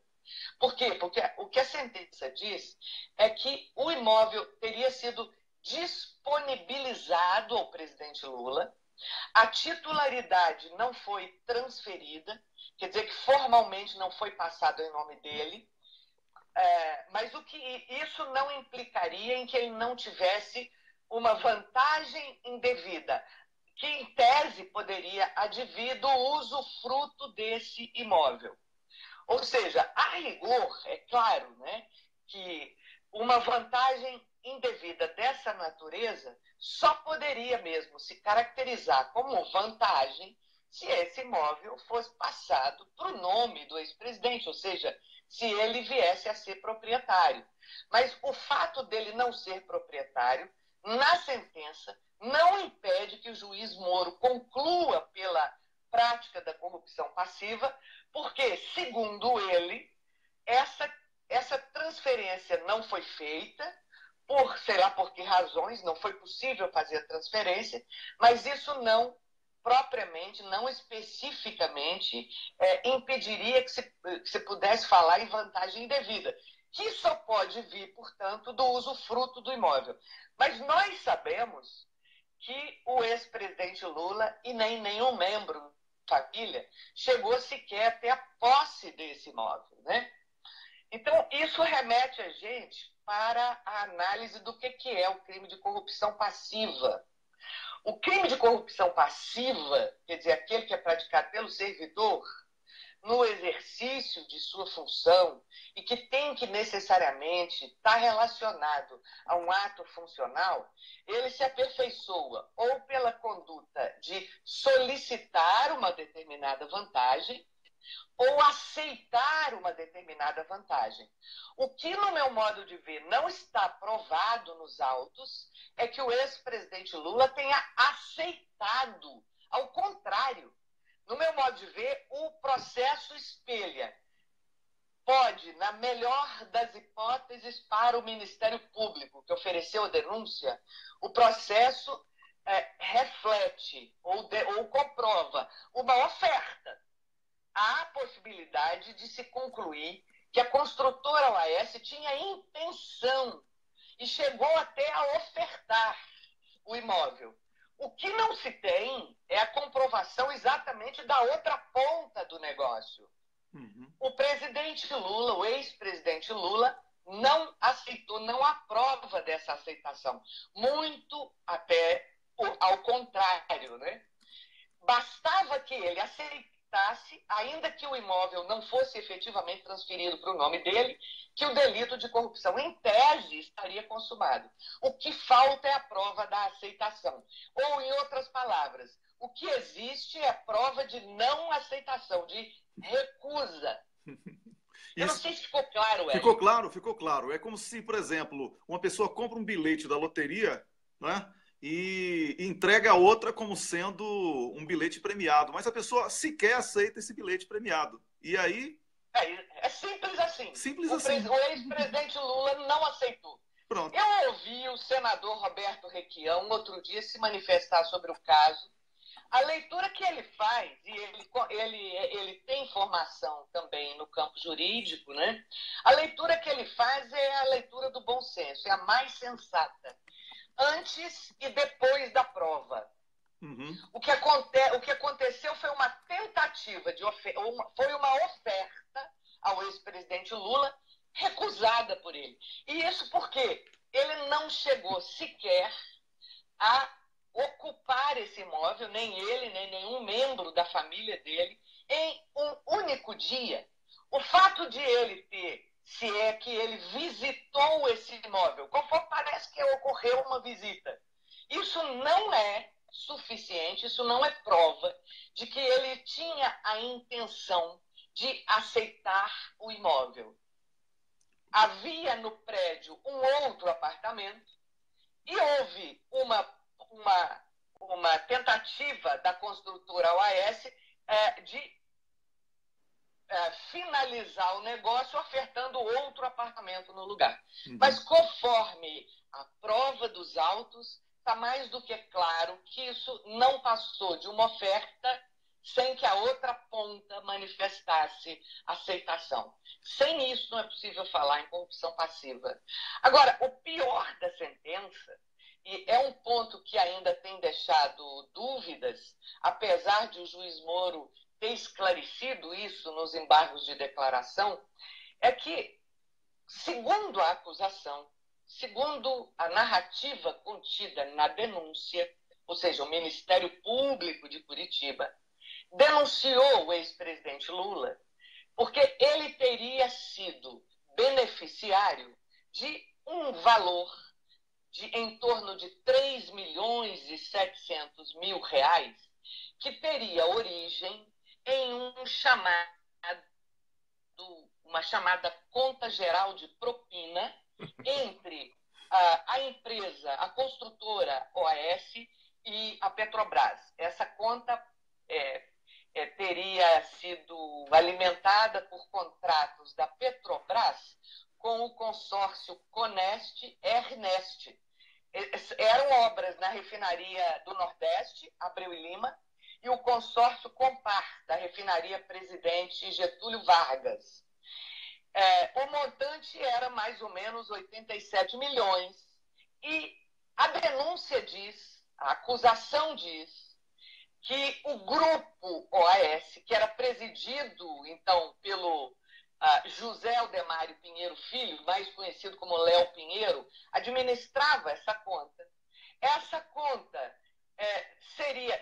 Por quê? Porque o que a sentença diz é que o imóvel teria sido disponibilizado ao presidente Lula, a titularidade não foi transferida, quer dizer que formalmente não foi passado em nome dele, mas o que isso não implicaria em que ele não tivesse uma vantagem indevida, que em tese poderia advir do usufruto desse imóvel. Ou seja, a rigor, é claro, né, que uma vantagem indevida dessa natureza só poderia mesmo se caracterizar como vantagem se esse imóvel fosse passado para o nome do ex-presidente, ou seja, se ele viesse a ser proprietário. Mas o fato dele não ser proprietário, na sentença, não impede que o juiz Moro conclua pela prática da corrupção passiva, porque, segundo ele, essa transferência não foi feita, por sei lá por que razões, não foi possível fazer a transferência, mas isso não propriamente, não especificamente, impediria que se pudesse falar em vantagem indevida, que só pode vir, portanto, do usufruto do imóvel. Mas nós sabemos que o ex-presidente Lula e nem nenhum membro da família chegou sequer até a posse desse imóvel, né? Então, isso remete a gente para a análise do que é o crime de corrupção passiva. O crime de corrupção passiva, quer dizer, aquele que é praticado pelo servidor no exercício de sua função e que tem que necessariamente estar relacionado a um ato funcional, ele se aperfeiçoa ou pela conduta de solicitar uma determinada vantagem ou aceitar uma determinada vantagem. O que, no meu modo de ver, não está provado nos autos é que o ex-presidente Lula tenha aceitado. Ao contrário, no meu modo de ver, o processo espelha. Pode, na melhor das hipóteses, para o Ministério Público, que ofereceu a denúncia, o processo reflete ou comprova uma oferta. Há a possibilidade de se concluir que a construtora OAS tinha intenção e chegou até a ofertar o imóvel. O que não se tem é a comprovação exatamente da outra ponta do negócio. O presidente Lula, o ex-presidente Lula, não aceitou, não aprova dessa aceitação. Muito até ao contrário, né? Bastava que ele aceitasse, ainda que o imóvel não fosse efetivamente transferido para o nome dele, que o delito de corrupção, em tese, estaria consumado. O que falta é a prova da aceitação. Ou, em outras palavras, o que existe é a prova de não aceitação, de recusa. Eu não sei se ficou claro, Hélio. Ficou claro, ficou claro. É como se, por exemplo, uma pessoa compra um bilhete da loteria, né, e entrega a outra como sendo um bilhete premiado, mas a pessoa sequer aceita esse bilhete premiado. E aí... É simples assim. Simples assim. O ex-presidente Lula não aceitou. Pronto. Eu ouvi o senador Roberto Requião outro dia se manifestar sobre o caso. A leitura que ele faz, e ele tem formação também no campo jurídico, né? A leitura que ele faz é a leitura do bom senso, é a mais sensata. Antes e depois da prova. Uhum. O que aconteceu foi uma tentativa, foi uma oferta ao ex-presidente Lula, recusada por ele. E isso porque ele não chegou sequer a ocupar esse imóvel, nem ele, nem nenhum membro da família dele, em um único dia. O fato de ele ter, se é que ele visitou esse imóvel, conforme parece que ocorreu uma visita, isso não é suficiente, isso não é prova de que ele tinha a intenção de aceitar o imóvel. Havia no prédio um outro apartamento e houve uma tentativa da construtora OAS de finalizar o negócio ofertando outro apartamento no lugar. Uhum. Mas conforme a prova dos autos, está mais do que claro que isso não passou de uma oferta sem que a outra ponta manifestasse aceitação. Sem isso não é possível falar em corrupção passiva. Agora, o pior da sentença, e é um ponto que ainda tem deixado dúvidas, apesar de o juiz Moro ter esclarecido isso nos embargos de declaração, é que, segundo a acusação, segundo a narrativa contida na denúncia, ou seja, o Ministério Público de Curitiba denunciou o ex-presidente Lula porque ele teria sido beneficiário de um valor de em torno de 3.700.000 reais que teria origem em uma chamada conta geral de propina entre a empresa, a construtora OAS e a Petrobras. Essa conta teria sido alimentada por contratos da Petrobras com o consórcio Conest-Ernest. Eram obras na refinaria do Nordeste, Abreu e Lima, e o consórcio Compar, da refinaria Presidente Getúlio Vargas. O montante era mais ou menos 87 milhões. E a denúncia diz, a acusação diz, que o grupo OAS, que era presidido, então, pelo José Aldemário Pinheiro Filho, mais conhecido como Léo Pinheiro, administrava essa conta. Essa conta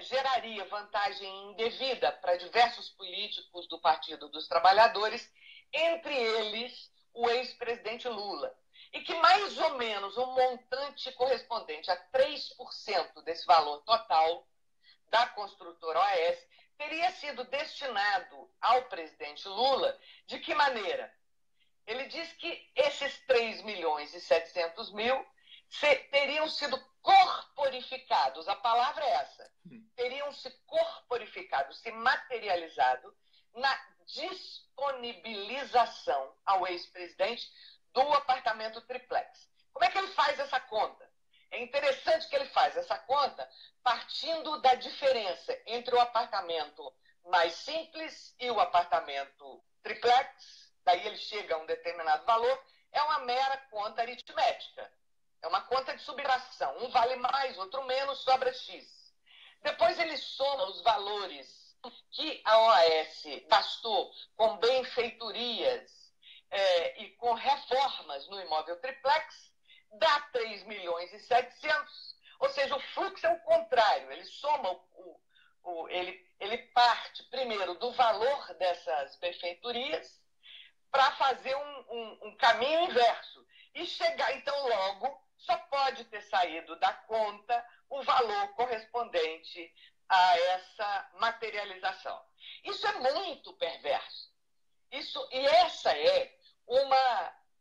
geraria vantagem indevida para diversos políticos do Partido dos Trabalhadores, entre eles o ex-presidente Lula. E que mais ou menos um montante correspondente a 3% desse valor total da construtora OAS teria sido destinado ao presidente Lula. De que maneira? Ele diz que esses 3.700.000 teriam sido corporificados, a palavra é essa, teriam se corporificado, se materializado na disponibilização ao ex-presidente do apartamento triplex. Como é que ele faz essa conta? É interessante que ele faz essa conta partindo da diferença entre o apartamento mais simples e o apartamento triplex, daí ele chega a um determinado valor, é uma mera conta aritmética. É uma conta de subtração. Um vale mais, outro menos, sobra X. Depois ele soma os valores que a OAS gastou com benfeitorias e com reformas no imóvel triplex, dá 3.700.000, ou seja, o fluxo é o contrário, ele soma, ele parte primeiro do valor dessas benfeitorias para fazer um caminho inverso e chegar, então, logo, só pode ter saído da conta o valor correspondente a essa materialização. Isso é muito perverso. E essa é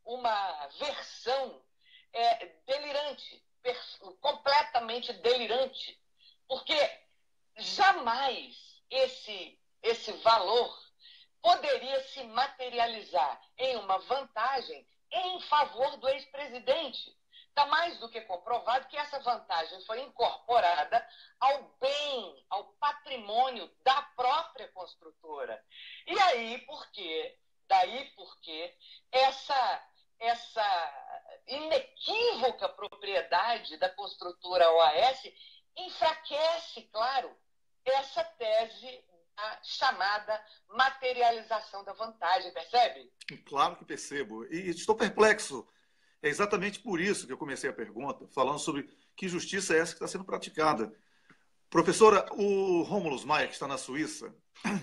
uma versão delirante, completamente delirante, porque jamais esse valor poderia se materializar em uma vantagem em favor do ex-presidente. Está mais do que comprovado que essa vantagem foi incorporada ao bem, ao patrimônio da própria construtora. E daí porque essa inequívoca propriedade da construtora OAS enfraquece, claro, essa tese da chamada materialização da vantagem, percebe? Claro que percebo. E estou perplexo. É exatamente por isso que eu comecei a pergunta, falando sobre que justiça é essa que está sendo praticada. Professora, o Rômulus Maia, que está na Suíça,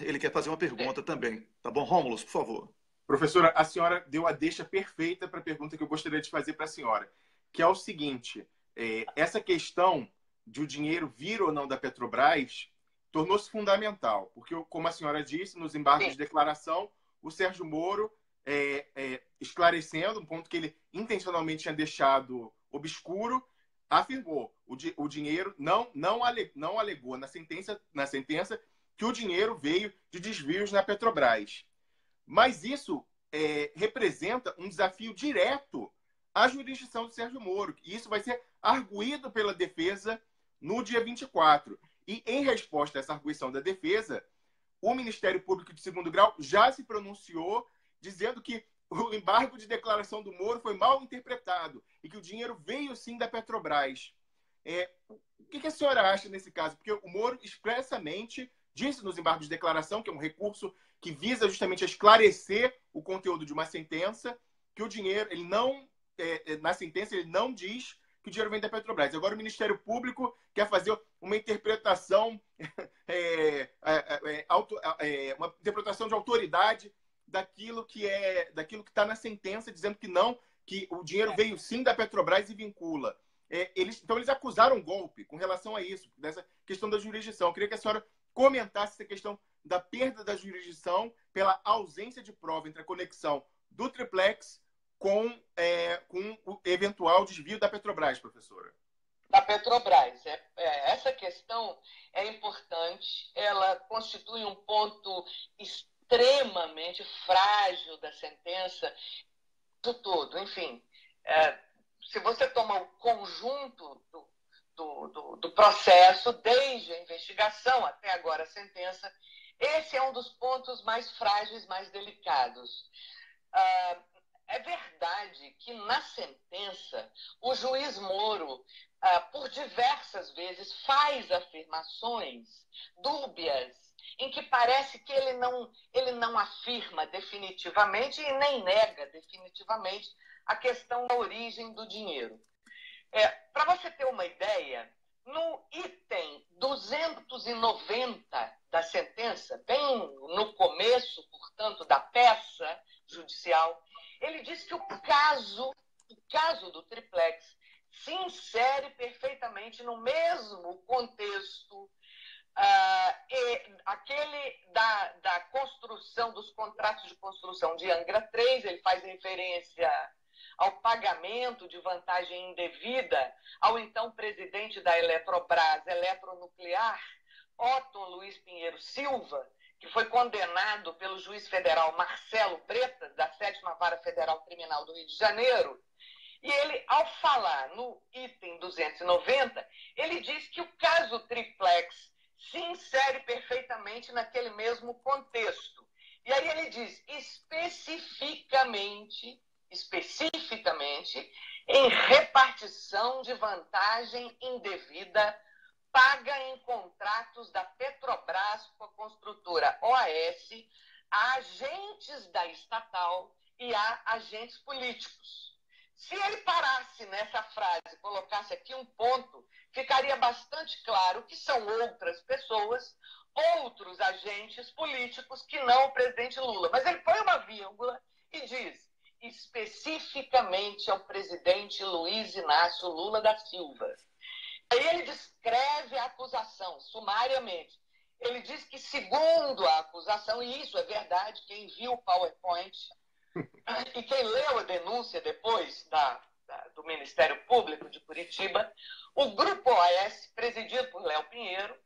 ele quer fazer uma pergunta também. Tá bom, Rômulus, por favor. Professora, a senhora deu a deixa perfeita para a pergunta que eu gostaria de fazer para a senhora, que é o seguinte, essa questão de o dinheiro vir ou não da Petrobras tornou-se fundamental, porque, como a senhora disse, nos embargos de declaração, o Sérgio Moro, esclarecendo um ponto que ele intencionalmente tinha deixado obscuro, afirmou o dinheiro não alegou na sentença que o dinheiro veio de desvios na Petrobras. Mas isso representa um desafio direto à jurisdição do Sérgio Moro. E isso vai ser arguído pela defesa no dia 24. E, em resposta a essa arguição da defesa, o Ministério Público de Segundo Grau já se pronunciou dizendo que o embargo de declaração do Moro foi mal interpretado e que o dinheiro veio, sim, da Petrobras. O que a senhora acha nesse caso? Porque o Moro expressamente disse nos embargos de declaração, que é um recurso que visa justamente a esclarecer o conteúdo de uma sentença, que o dinheiro, ele não, na sentença, ele não diz que o dinheiro vem da Petrobras. Agora o Ministério Público quer fazer uma interpretação, uma interpretação de autoridade daquilo que está na sentença, dizendo que não, que o dinheiro veio sim da Petrobras e vincula. Então eles acusaram golpe com relação a isso, dessa questão da jurisdição. Eu queria que a senhora comentasse essa questão da perda da jurisdição pela ausência de prova entre a conexão do triplex com o eventual desvio da Petrobras, professora. Da Petrobras. Essa questão é importante, ela constitui um ponto extremamente frágil da sentença do todo. Enfim, se você toma o conjunto do processo, desde a investigação até agora a sentença, esse é um dos pontos mais frágeis, mais delicados. É verdade que na sentença o juiz Moro, por diversas vezes, faz afirmações dúbias, em que parece que ele não afirma definitivamente e nem nega definitivamente a questão da origem do dinheiro. Para você ter uma ideia, no item 290 da sentença, bem no começo, portanto, da peça judicial, ele diz que o caso do triplex se insere perfeitamente no mesmo contexto aquele da construção, dos contratos de construção de Angra 3, ele faz referência ao pagamento de vantagem indevida ao então presidente da Eletrobras, Eletronuclear, Otton Luiz Pinheiro Silva, que foi condenado pelo juiz federal Marcelo Bretas, da 7ª Vara Federal Criminal do Rio de Janeiro. E ele, ao falar no item 290, ele diz que o caso triplex se insere perfeitamente naquele mesmo contexto. E aí ele diz, especificamente, em repartição de vantagem indevida paga em contratos da Petrobras com a construtora OAS a agentes da estatal e a agentes políticos. Se ele parasse nessa frase, colocasse aqui um ponto, ficaria bastante claro que são outras pessoas, outros agentes políticos que não o presidente Lula. Mas ele põe uma vírgula e diz especificamente ao presidente Luiz Inácio Lula da Silva. Aí ele descreve a acusação sumariamente. Ele diz que, segundo a acusação, e isso é verdade, quem viu o PowerPoint e quem leu a denúncia depois do Ministério Público de Curitiba, o Grupo OAS, presidido por Léo Pinheiro,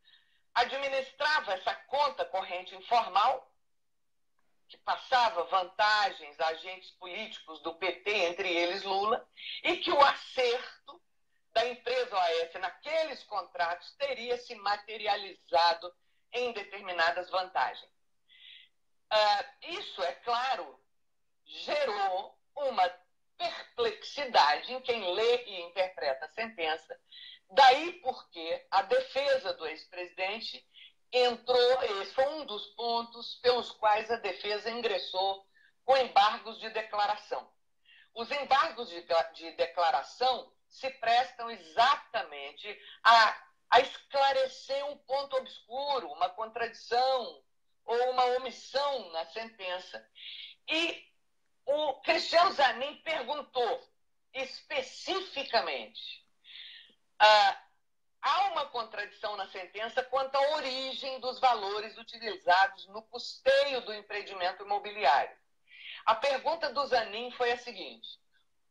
administrava essa conta corrente informal, que passava vantagens a agentes políticos do PT, entre eles Lula, e que o acerto da empresa OAS naqueles contratos teria se materializado em determinadas vantagens. Isso, é claro, gerou uma perplexidade em quem lê e interpreta a sentença, daí porque a defesa do ex-presidente entrou, esse foi um dos pontos pelos quais a defesa ingressou com embargos de declaração. Os embargos de declaração se prestam exatamente a esclarecer um ponto obscuro, uma contradição ou uma omissão na sentença. E o Cristiano Zanin perguntou especificamente: há uma contradição na sentença quanto à origem dos valores utilizados no custeio do empreendimento imobiliário. A pergunta do Zanin foi a seguinte: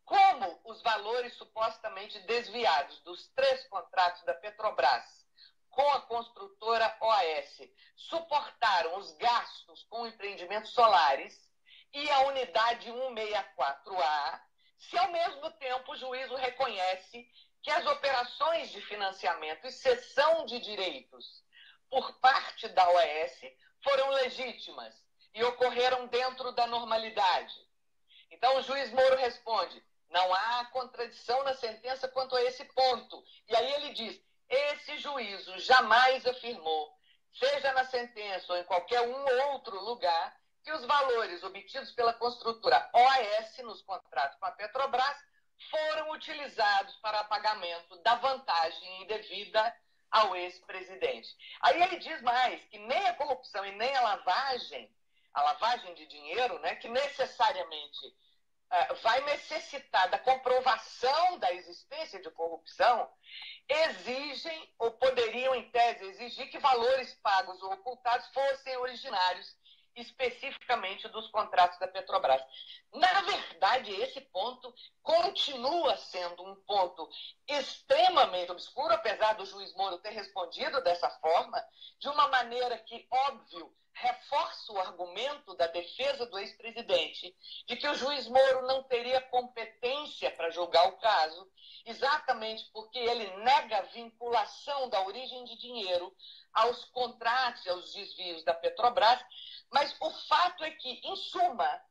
como os valores supostamente desviados dos 3 contratos da Petrobras com a construtora OAS suportaram os gastos com empreendimentos solares e a unidade 164A, se ao mesmo tempo o juízo reconhece que as operações de financiamento e cessão de direitos por parte da OAS foram legítimas e ocorreram dentro da normalidade. Então o juiz Moro responde: não há contradição na sentença quanto a esse ponto. E aí ele diz: esse juízo jamais afirmou, seja na sentença ou em qualquer outro lugar, que os valores obtidos pela construtora OAS nos contratos com a Petrobras foram utilizados para pagamento da vantagem indevida ao ex-presidente. Aí ele diz mais, que nem a corrupção e nem a lavagem de dinheiro, né, que necessariamente vai necessitar da comprovação da existência de corrupção, exigem, ou poderiam, em tese, exigir que valores pagos ou ocultados fossem originários especificamente dos contratos da Petrobras. Na verdade, esse ponto continua sendo um ponto extremamente obscuro, apesar do juiz Moro ter respondido dessa forma, de uma maneira que, óbvio, reforça o argumento da defesa do ex-presidente de que o juiz Moro não teria competência para julgar o caso, exatamente porque ele nega a vinculação da origem de dinheiro aos contratos, aos desvios da Petrobras. Mas o fato é que, em suma,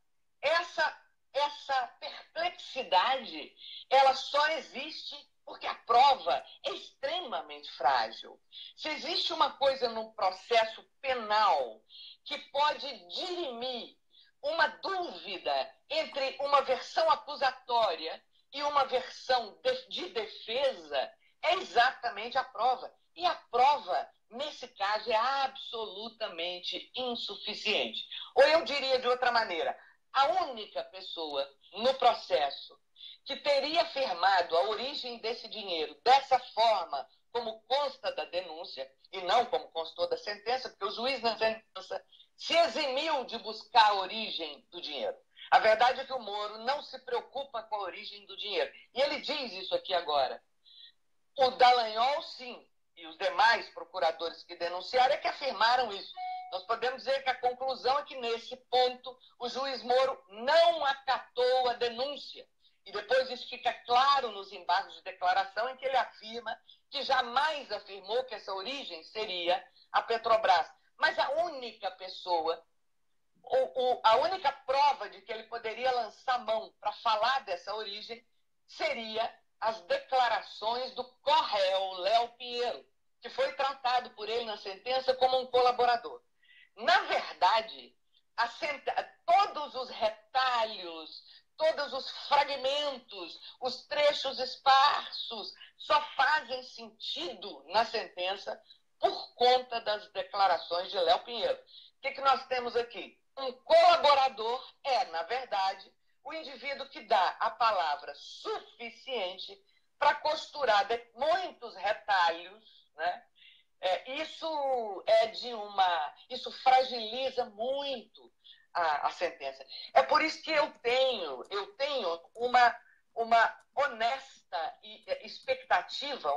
essa perplexidade ela só existe porque a prova é extremamente frágil. Se existe uma coisa no processo penal que pode dirimir uma dúvida entre uma versão acusatória e uma versão de defesa, é exatamente a prova. E a prova, nesse caso, é absolutamente insuficiente. Ou eu diria de outra maneira, a única pessoa no processo que teria afirmado a origem desse dinheiro dessa forma, como consta da denúncia, e não como constou da sentença, porque o juiz na sentença se eximiu de buscar a origem do dinheiro. A verdade é que o Moro não se preocupa com a origem do dinheiro. E ele diz isso aqui agora. O Dallagnol, sim, e os demais procuradores que denunciaram é que afirmaram isso. Nós podemos dizer que a conclusão é que, nesse ponto, o juiz Moro não acatou a denúncia. E depois isso fica claro nos embargos de declaração, em que ele afirma que jamais afirmou que essa origem seria a Petrobras. Mas a única pessoa, a única prova de que ele poderia lançar mão para falar dessa origem seria as declarações do co-réu Léo Pinheiro, que foi tratado por ele na sentença como um colaborador. Na verdade, todos os retalhos, todos os fragmentos, os trechos esparsos, só fazem sentido na sentença por conta das declarações de Léo Pinheiro. O que nós temos aqui? Um colaborador na verdade, o indivíduo que dá a palavra suficiente para costurar muitos retalhos, né, Isso fragiliza muito a sentença. É por isso que eu tenho uma honesta expectativa,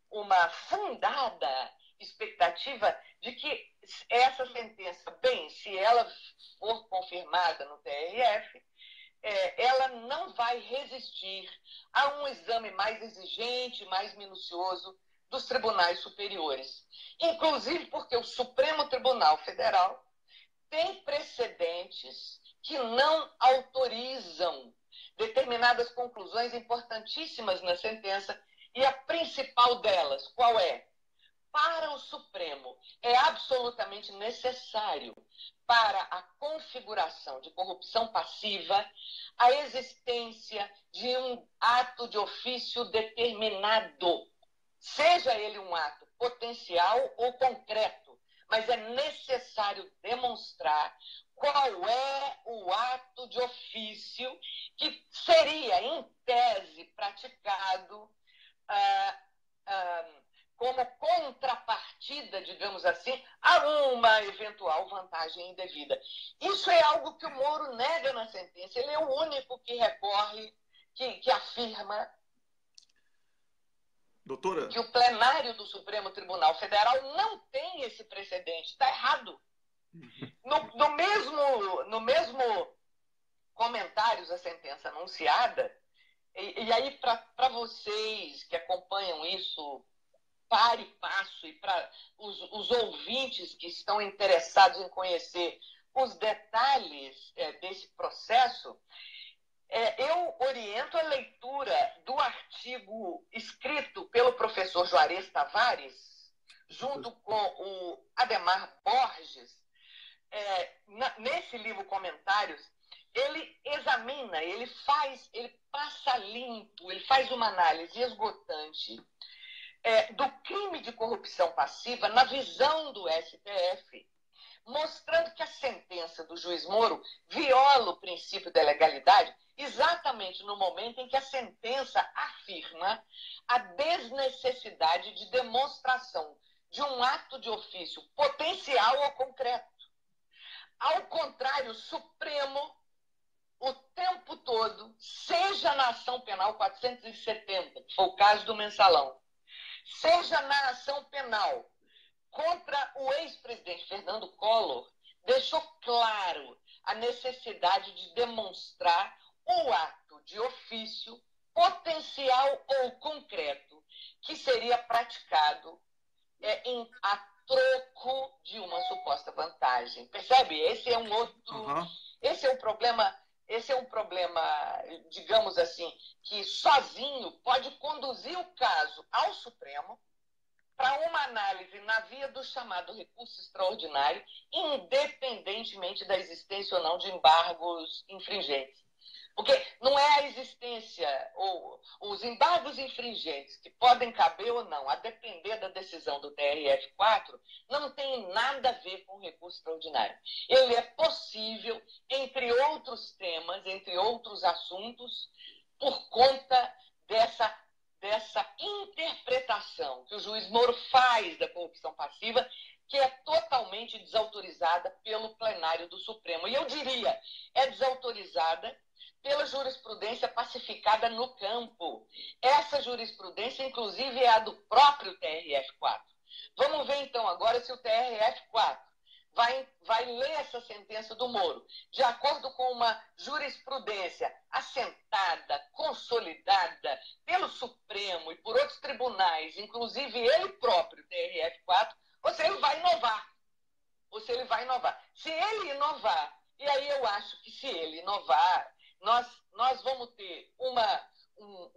uma fundada expectativa de que essa sentença, bem, se ela for confirmada no TRF, ela não vai resistir a um exame mais exigente, mais minucioso dos tribunais superiores. Inclusive porque o Supremo Tribunal Federal tem precedentes que não autorizam determinadas conclusões importantíssimas na sentença, e a principal delas, qual é? Para o Supremo, é absolutamente necessário, para a configuração de corrupção passiva, a existência de um ato de ofício determinado, seja ele um ato potencial ou concreto, mas é necessário demonstrar qual é o ato de ofício que seria, em tese, praticado como contrapartida, digamos assim, a uma eventual vantagem indevida. Isso é algo que o Moro nega na sentença. Ele é o único que recorre, que afirma, doutora, que o plenário do Supremo Tribunal Federal não tem esse precedente. Está errado. No mesmo comentários à sentença anunciada, e aí para vocês que acompanham isso para e passo, e para os ouvintes que estão interessados em conhecer os detalhes desse processo, eu oriento a leitura do artigo escrito pelo professor Juarez Tavares, junto com o Ademar Borges. Nesse livro Comentários, ele examina, ele passa limpo, ele faz uma análise esgotante do crime de corrupção passiva na visão do STF, mostrando que a sentença do juiz Moro viola o princípio da legalidade exatamente no momento em que a sentença afirma a desnecessidade de demonstração de um ato de ofício potencial ou concreto. Ao contrário, o Supremo, o tempo todo, seja na ação penal 470, que foi o caso do Mensalão, seja na ação penal contra o ex-presidente Fernando Collor, deixou claro a necessidade de demonstrar o ato de ofício potencial ou concreto que seria praticado a troco de uma suposta vantagem. Percebe? Esse é um outro... Esse é um problema, digamos assim, que sozinho pode conduzir o caso ao Supremo para uma análise na via do chamado recurso extraordinário, independentemente da existência ou não de embargos infringentes. Porque não é a existência ou os embargos infringentes que podem caber ou não, a depender da decisão do TRF4, não tem nada a ver com o recurso extraordinário. Ele é possível, entre outros temas, entre outros assuntos, por conta dessa interpretação que o juiz Moro faz da corrupção passiva, que é totalmente desautorizada pelo plenário do Supremo. E eu diria, é desautorizada pela jurisprudência pacificada no campo. Essa jurisprudência, inclusive, é a do próprio TRF4. Vamos ver, então, agora se o TRF4 vai ler essa sentença do Moro de acordo com uma jurisprudência assentada, consolidada pelo Supremo e por outros tribunais, inclusive ele próprio, TRF4, ou se ele vai inovar. Se ele inovar, e aí eu acho que se ele inovar, nós vamos ter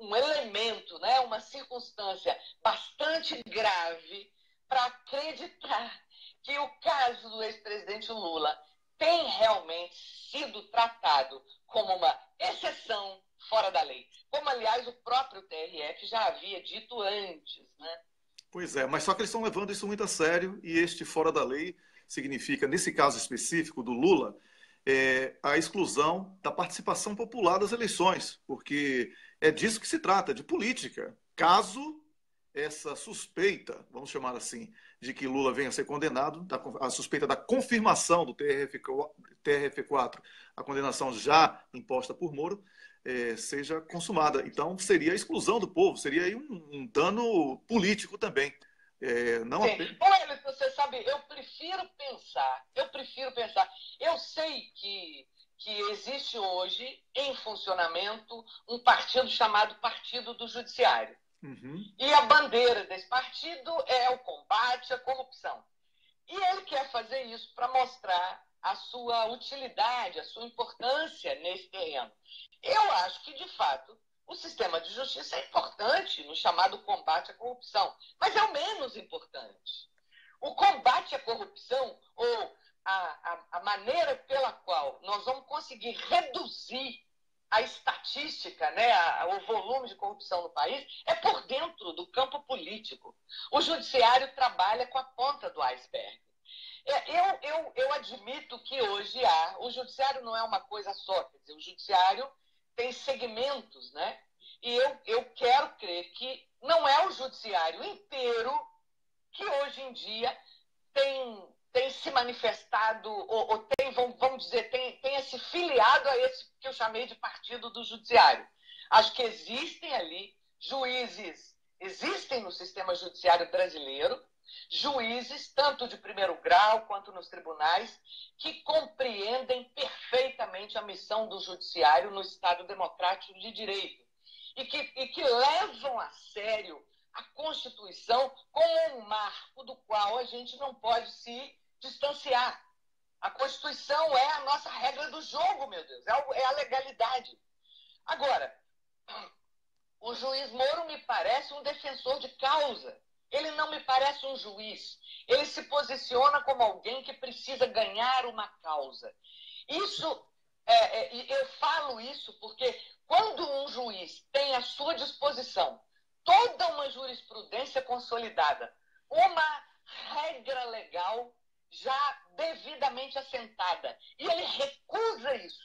um elemento, né, uma circunstância bastante grave para acreditar que o caso do ex-presidente Lula tem realmente sido tratado como uma exceção fora da lei. Como, aliás, o próprio TRF já havia dito antes, né? Pois é, mas só que eles estão levando isso muito a sério, e este fora da lei significa, nesse caso específico do Lula, a exclusão da participação popular das eleições, porque é disso que se trata, de política. Caso essa suspeita, vamos chamar assim, de que Lula venha a ser condenado, a suspeita da confirmação do TRF4, a condenação já imposta por Moro, seja consumada. Então, seria a exclusão do povo, seria aí um dano político também. Não apenas... Olha, você sabe, eu prefiro pensar, eu sei que existe hoje em funcionamento um partido chamado Partido do Judiciário. Uhum. E a bandeira desse partido é o combate à corrupção. E ele quer fazer isso para mostrar a sua utilidade, a sua importância nesse terreno. Eu acho que, de fato, o sistema de justiça é importante no chamado combate à corrupção, mas é o menos importante. O combate à corrupção, ou a maneira pela qual nós vamos conseguir reduzir a estatística, né, o volume de corrupção no país, é por dentro do campo político. O judiciário trabalha com a ponta do iceberg. Eu admito que hoje o judiciário não é uma coisa só, quer dizer, o judiciário tem segmentos, né? E eu quero crer que não é o judiciário inteiro que hoje em dia tem se manifestado, ou tem, vamos dizer, tem se filiado a esse que eu chamei de partido do judiciário. Acho que existem ali juízes, existem no sistema judiciário brasileiro, juízes, tanto de primeiro grau quanto nos tribunais, que compreendem perfeitamente a missão do judiciário no Estado democrático de direito e que levam a sério a Constituição como um marco do qual a gente não pode se distanciar. A Constituição é a nossa regra do jogo, meu Deus, é a legalidade. Agora, o juiz Moro me parece um defensor de causa. Ele não me parece um juiz. Ele se posiciona como alguém que precisa ganhar uma causa. Eu falo isso porque quando um juiz tem à sua disposição toda uma jurisprudência consolidada, uma regra legal já devidamente assentada, e ele recusa isso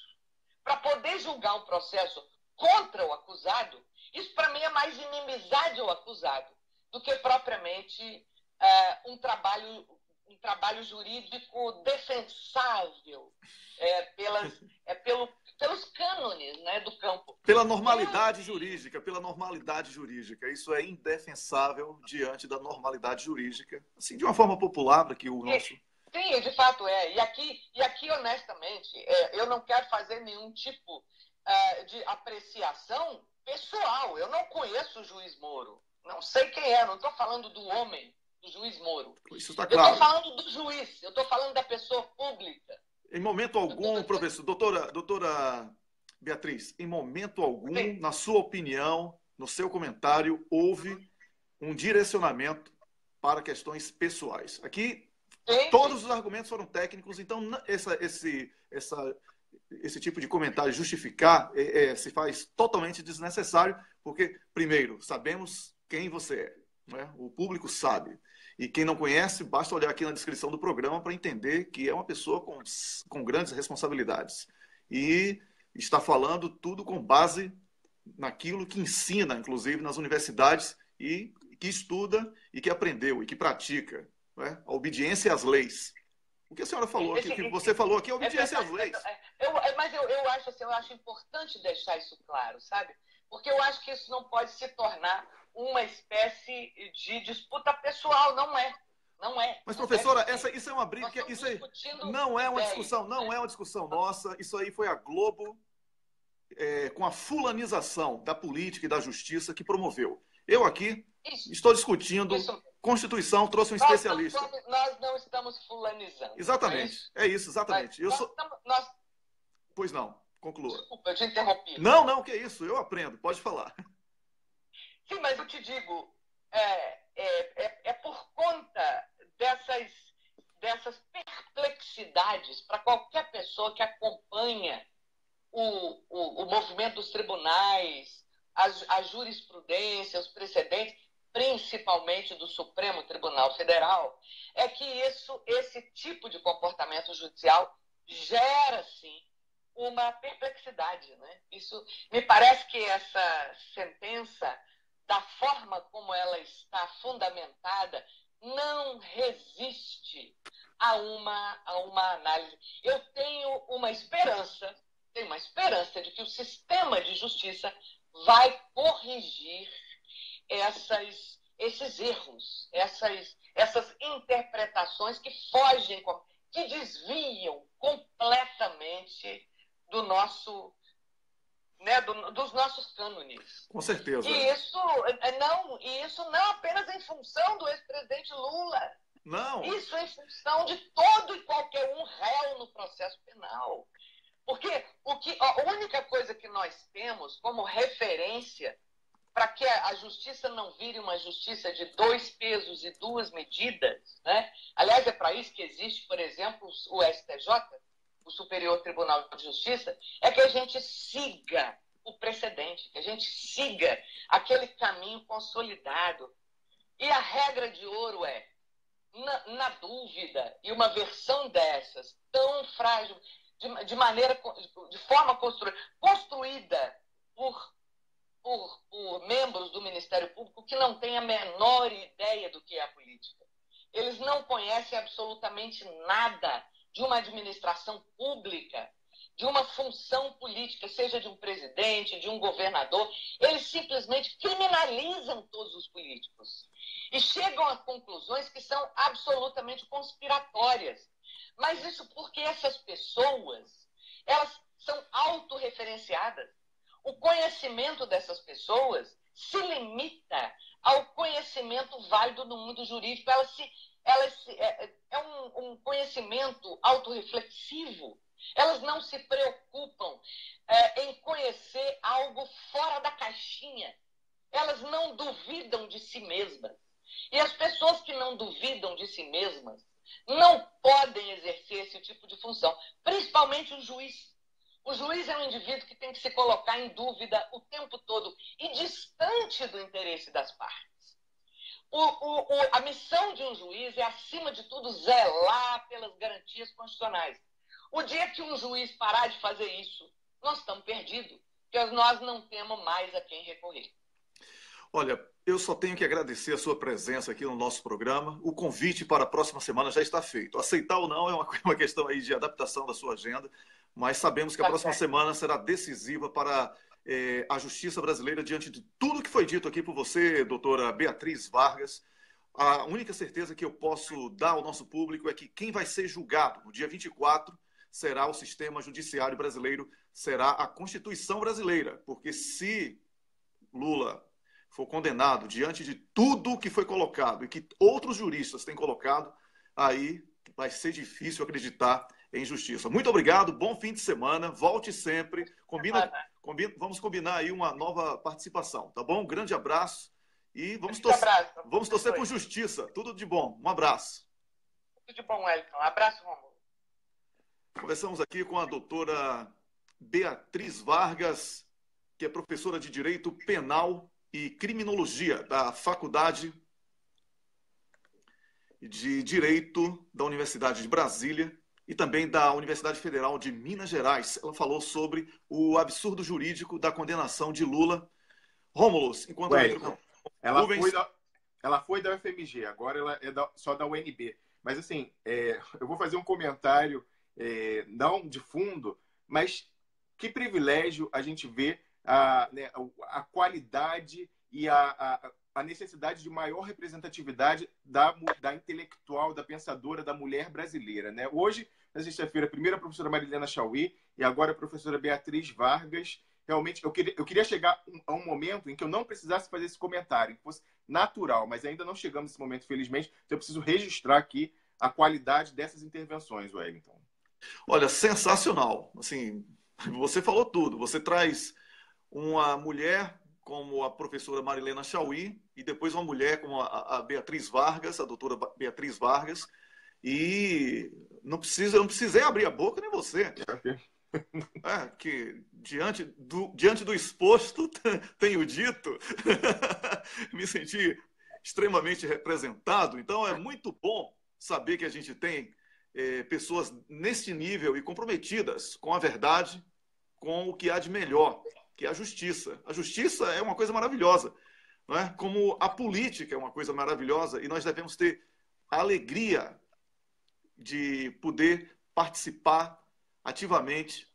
para poder julgar um processo contra o acusado, isso para mim é mais inimizade ao acusado do que propriamente um trabalho jurídico defensável pelos cânones, né, do campo. Pela normalidade jurídica. Isso é indefensável diante da normalidade jurídica. Assim, de uma forma popular, para que o nosso... Sim, de fato é. E aqui honestamente, eu não quero fazer nenhum tipo de apreciação pessoal. Eu não conheço o juiz Moro. Não sei quem é. Não estou falando do homem, do juiz Moro. Isso está claro. Eu estou falando do juiz. Eu estou falando da pessoa pública. Em momento algum, professor, doutora Beatriz, em momento algum, sim, na sua opinião, no seu comentário, houve um direcionamento para questões pessoais. Aqui, sim, todos os argumentos foram técnicos, então esse tipo de comentário justificar se faz totalmente desnecessário, porque, primeiro, sabemos quem você é, né? O público sabe. E quem não conhece, basta olhar aqui na descrição do programa para entender que é uma pessoa com grandes responsabilidades. E está falando tudo com base naquilo que ensina, inclusive, nas universidades, e que estuda, e que aprendeu, e que pratica, né? A obediência às leis. O que a senhora falou aqui, que você falou aqui, é obediência às leis. Mas eu acho importante deixar isso claro, sabe? Porque eu acho que isso não pode se tornar uma espécie de disputa pessoal, não é. Não é. Mas, professora, isso é uma briga, isso aí não é uma discussão, não é uma discussão nossa, isso aí foi a Globo com a fulanização da política e da justiça que promoveu. Eu aqui estou discutindo Constituição, trouxe um especialista. Nós não estamos fulanizando. Exatamente, é isso, exatamente. Pois não, conclua. Desculpa, eu te interrompi. Não, que é isso, eu aprendo, pode falar. Sim, mas eu te digo, é por conta dessas perplexidades para qualquer pessoa que acompanha o movimento dos tribunais, a jurisprudência, os precedentes, principalmente do Supremo Tribunal Federal, é que esse tipo de comportamento judicial gera, sim, uma perplexidade, né? Isso, me parece que essa sentença da forma como ela está fundamentada, não resiste a uma análise. Eu tenho uma esperança de que o sistema de justiça vai corrigir esses erros, essas interpretações que fogem, que desviam completamente do nosso, né, dos nossos cânones. Com certeza. E isso não apenas em função do ex-presidente Lula. Não. Isso em função de todo e qualquer um réu no processo penal. Porque a única coisa que nós temos como referência para que a justiça não vire uma justiça de 2 pesos e 2 medidas, né? Aliás, é para isso que existe, por exemplo, o STJ, o Superior Tribunal de Justiça, é que a gente siga o precedente, que a gente siga aquele caminho consolidado. E a regra de ouro é, na dúvida, e uma versão dessas, tão frágil, de forma construída por membros do Ministério Público que não têm a menor ideia do que é a política. Eles não conhecem absolutamente nada de uma administração pública, de uma função política, seja de um presidente, de um governador. Eles simplesmente criminalizam todos os políticos e chegam a conclusões que são absolutamente conspiratórias. Mas isso porque essas pessoas, elas são autorreferenciadas. O conhecimento dessas pessoas se limita ao conhecimento válido no mundo jurídico. É um conhecimento autorreflexivo. Elas não se preocupam em conhecer algo fora da caixinha. Elas não duvidam de si mesmas. E as pessoas que não duvidam de si mesmas não podem exercer esse tipo de função, principalmente o juiz. O juiz é um indivíduo que tem que se colocar em dúvida o tempo todo e distante do interesse das partes. A missão de um juiz é, acima de tudo, zelar pelas garantias constitucionais. O dia que um juiz parar de fazer isso, nós estamos perdidos, porque nós não temos mais a quem recorrer. Olha, eu só tenho que agradecer a sua presença aqui no nosso programa. O convite para a próxima semana já está feito. Aceitar ou não é uma questão aí de adaptação da sua agenda, mas sabemos que a próxima semana será decisiva para a justiça brasileira diante de tudo que foi dito aqui por você, doutora Beatriz Vargas. A única certeza que eu posso dar ao nosso público é que quem vai ser julgado no dia 24 será o sistema judiciário brasileiro, será a Constituição brasileira, porque se Lula for condenado diante de tudo que foi colocado e que outros juristas têm colocado, aí vai ser difícil acreditar em justiça. Muito obrigado, bom fim de semana, volte sempre, vamos combinar aí uma nova participação, tá bom? Um grande abraço e vamos torcer por justiça. Tudo de bom, um abraço. Tudo de bom, Wellington. Abraço, Romulo. Conversamos aqui com a doutora Beatriz Vargas, que é professora de Direito Penal e Criminologia da Faculdade de Direito da Universidade de Brasília e também da Universidade Federal de Minas Gerais. Ela falou sobre o absurdo jurídico da condenação de Lula. Rômulus, enquanto... Ela foi da UFMG, agora ela é só da UNB. Mas, assim, eu vou fazer um comentário, não de fundo, mas que privilégio a gente vê a qualidade e a necessidade de maior representatividade da intelectual, da pensadora, da mulher brasileira, né? Hoje, na sexta-feira, primeiro a professora Marilena Chauí e agora a professora Beatriz Vargas. Realmente, eu queria chegar a um momento em que eu não precisasse fazer esse comentário, que fosse natural, mas ainda não chegamos nesse momento, felizmente, então eu preciso registrar aqui a qualidade dessas intervenções, Wellington. Olha, sensacional. Assim, você falou tudo. Você traz uma mulher como a professora Marilena Chauí e depois uma mulher como a Beatriz Vargas, a doutora Beatriz Vargas, e eu não precisei abrir a boca nem você. Que diante do exposto, tenho dito, me senti extremamente representado. Então é muito bom saber que a gente tem pessoas nesse nível e comprometidas com a verdade, com o que há de melhor, que é a justiça. A justiça é uma coisa maravilhosa, não é? Como a política é uma coisa maravilhosa e nós devemos ter a alegria de poder participar ativamente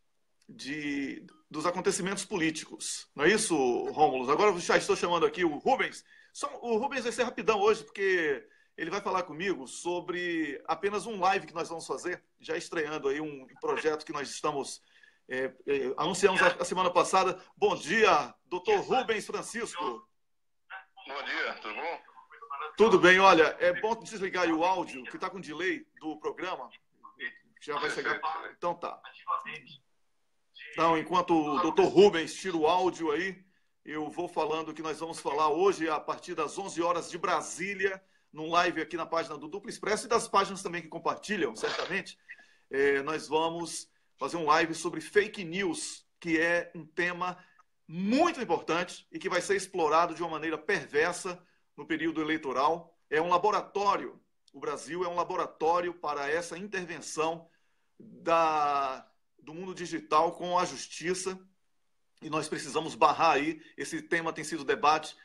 dos acontecimentos políticos. Não é isso, Rômulo? Agora eu já estou chamando aqui o Rubens. O Rubens vai ser rapidão hoje, porque ele vai falar comigo sobre apenas um live que nós vamos fazer, já estreando aí um projeto que nós estamos anunciamos a semana passada. Bom dia, doutor Rubens Francisco. Bom dia, tudo bom? Tudo bem, olha, é bom desligar aí o áudio, que está com delay do programa. Já vai chegar. Então tá. Então, enquanto o doutor Rubens tira o áudio aí, eu vou falando que nós vamos falar hoje a partir das 11 horas de Brasília, num live aqui na página do Duplo Expresso e das páginas também que compartilham, certamente. Nós vamos fazer um live sobre fake news, que é um tema muito importante e que vai ser explorado de uma maneira perversa no período eleitoral. É um laboratório, o Brasil é um laboratório para essa intervenção do mundo digital com a justiça, e nós precisamos barrar aí. Esse tema tem sido debate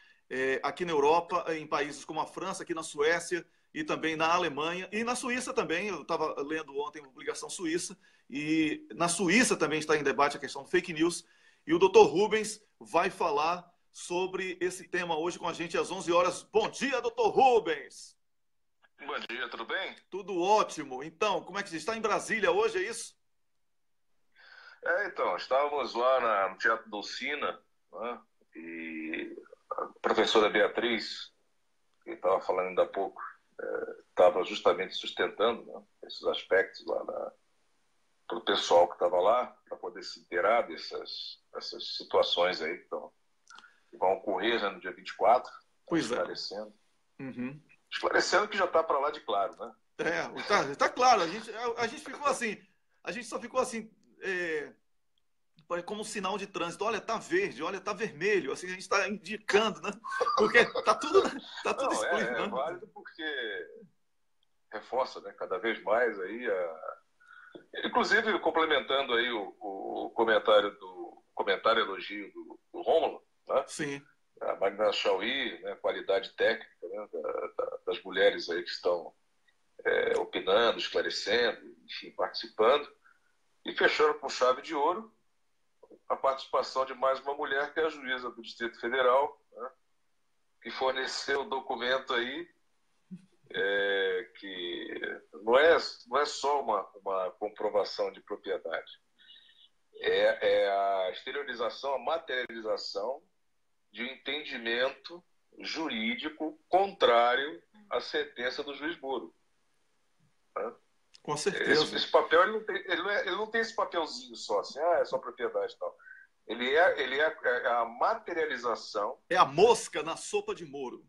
aqui na Europa, em países como a França, aqui na Suécia e também na Alemanha e na Suíça também. Eu estava lendo ontem uma publicação suíça, e na Suíça também está em debate a questão do fake news, e o doutor Rubens vai falar sobre esse tema hoje com a gente às 11 horas. Bom dia, doutor Rubens! Bom dia, tudo bem? Tudo ótimo. Então, como é que você está em Brasília hoje, é isso? Então, estávamos lá no Teatro Dulcina, né? E a professora Beatriz, que estava falando ainda há pouco, estava justamente sustentando, né, esses aspectos lá para o pessoal que estava lá, para poder se inteirar dessas situações aí que vão ocorrer, né, no dia 24, pois esclarecendo. Uhum. Esclarecendo que já está para lá de claro, né? Tá claro. A gente ficou assim, a gente só ficou assim, como um sinal de trânsito. Olha, tá verde, olha, tá vermelho. Assim, a gente está indicando, né? Porque tá tudo explícito. É válido porque reforça, né, cada vez mais aí inclusive complementando aí o comentário elogio do Rômulo, né? Sim. A Marina Chauí, né, qualidade técnica, né, das mulheres aí que estão opinando, esclarecendo, enfim, participando, e fechando com chave de ouro a participação de mais uma mulher, que é a juíza do Distrito Federal, né, que forneceu o documento aí, que não é só uma comprovação de propriedade, é a exteriorização, a materialização de um entendimento jurídico contrário à sentença do juiz Moro. Né? Com certeza. Esse papel ele não tem esse papelzinho só, assim, é só propriedade e tal. Ele é a materialização. É a mosca na sopa de Moro.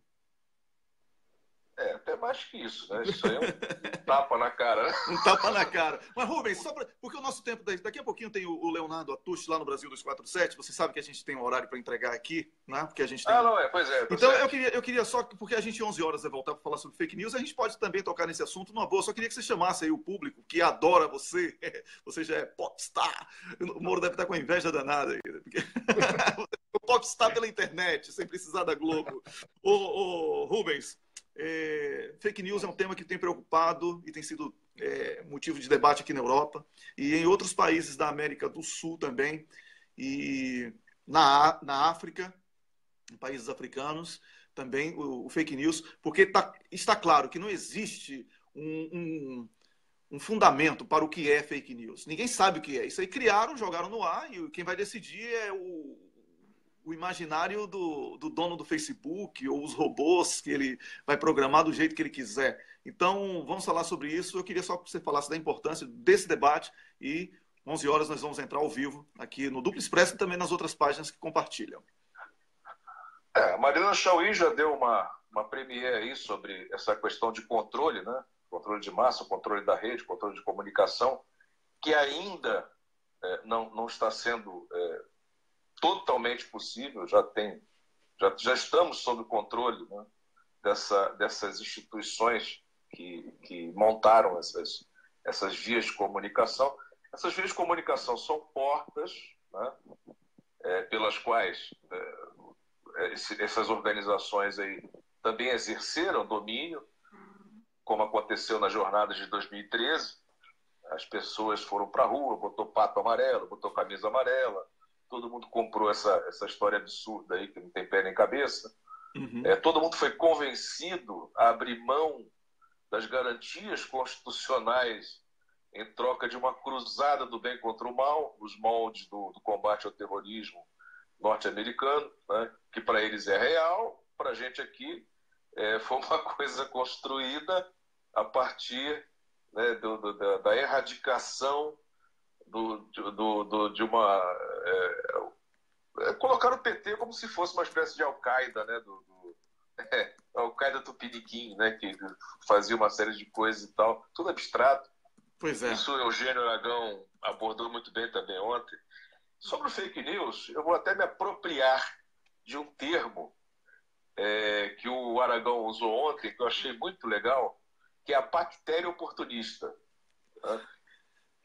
Até mais que isso, né? Isso aí é um tapa na cara, né? Um tapa na cara. Mas, Rubens, porque o nosso tempo, daqui a pouquinho tem o Leonardo Atush lá no Brasil 247, você sabe que a gente tem um horário para entregar aqui, né? Porque a gente tem... Pois é. Então, eu queria só, porque a gente 11 horas vai voltar para falar sobre fake news, a gente pode também tocar nesse assunto numa boa. Só queria que você chamasse aí o público que adora você. Você já é popstar. O Moro deve estar com a inveja danada aí, né? Porque... o popstar pela internet, sem precisar da Globo. Ô, Rubens, fake news é um tema que tem preocupado e tem sido motivo de debate aqui na Europa e em outros países da América do Sul também, e na África, em países africanos também, o fake news, porque está claro que não existe um fundamento para o que é fake news. Ninguém sabe o que é. Isso aí criaram, jogaram no ar, e quem vai decidir é o imaginário do dono do Facebook, ou os robôs que ele vai programar do jeito que ele quiser. Então, vamos falar sobre isso. Eu queria só que você falasse da importância desse debate, e 11 horas nós vamos entrar ao vivo aqui no Duplo Expresso e também nas outras páginas que compartilham. A Marina Chauí já deu uma premiere aí sobre essa questão de controle, né? Controle de massa, controle da rede, controle de comunicação, que ainda não está sendo totalmente possível. Já estamos sob o controle, né, dessas instituições que montaram essas vias de comunicação. Essas vias de comunicação são portas, né, pelas quais essas organizações aí também exerceram domínio, como aconteceu nas jornadas de 2013. As pessoas foram para a rua, botou pato amarelo, botou camisa amarela, todo mundo comprou essa história absurda aí, que não tem pé nem cabeça. Uhum. Todo mundo foi convencido a abrir mão das garantias constitucionais em troca de uma cruzada do bem contra o mal, nos moldes do combate ao terrorismo norte-americano, né, que para eles é real, para a gente aqui foi uma coisa construída a partir, né, da erradicação de uma... colocar o PT como se fosse uma espécie de Al-Qaeda, né, Al-Qaeda Tupiniquim, né, que fazia uma série de coisas e tal, tudo abstrato. Pois é. Isso o Eugênio Aragão abordou muito bem também ontem. Sobre o fake news, eu vou até me apropriar de um termo que o Aragão usou ontem, que eu achei muito legal, que é a bactéria oportunista.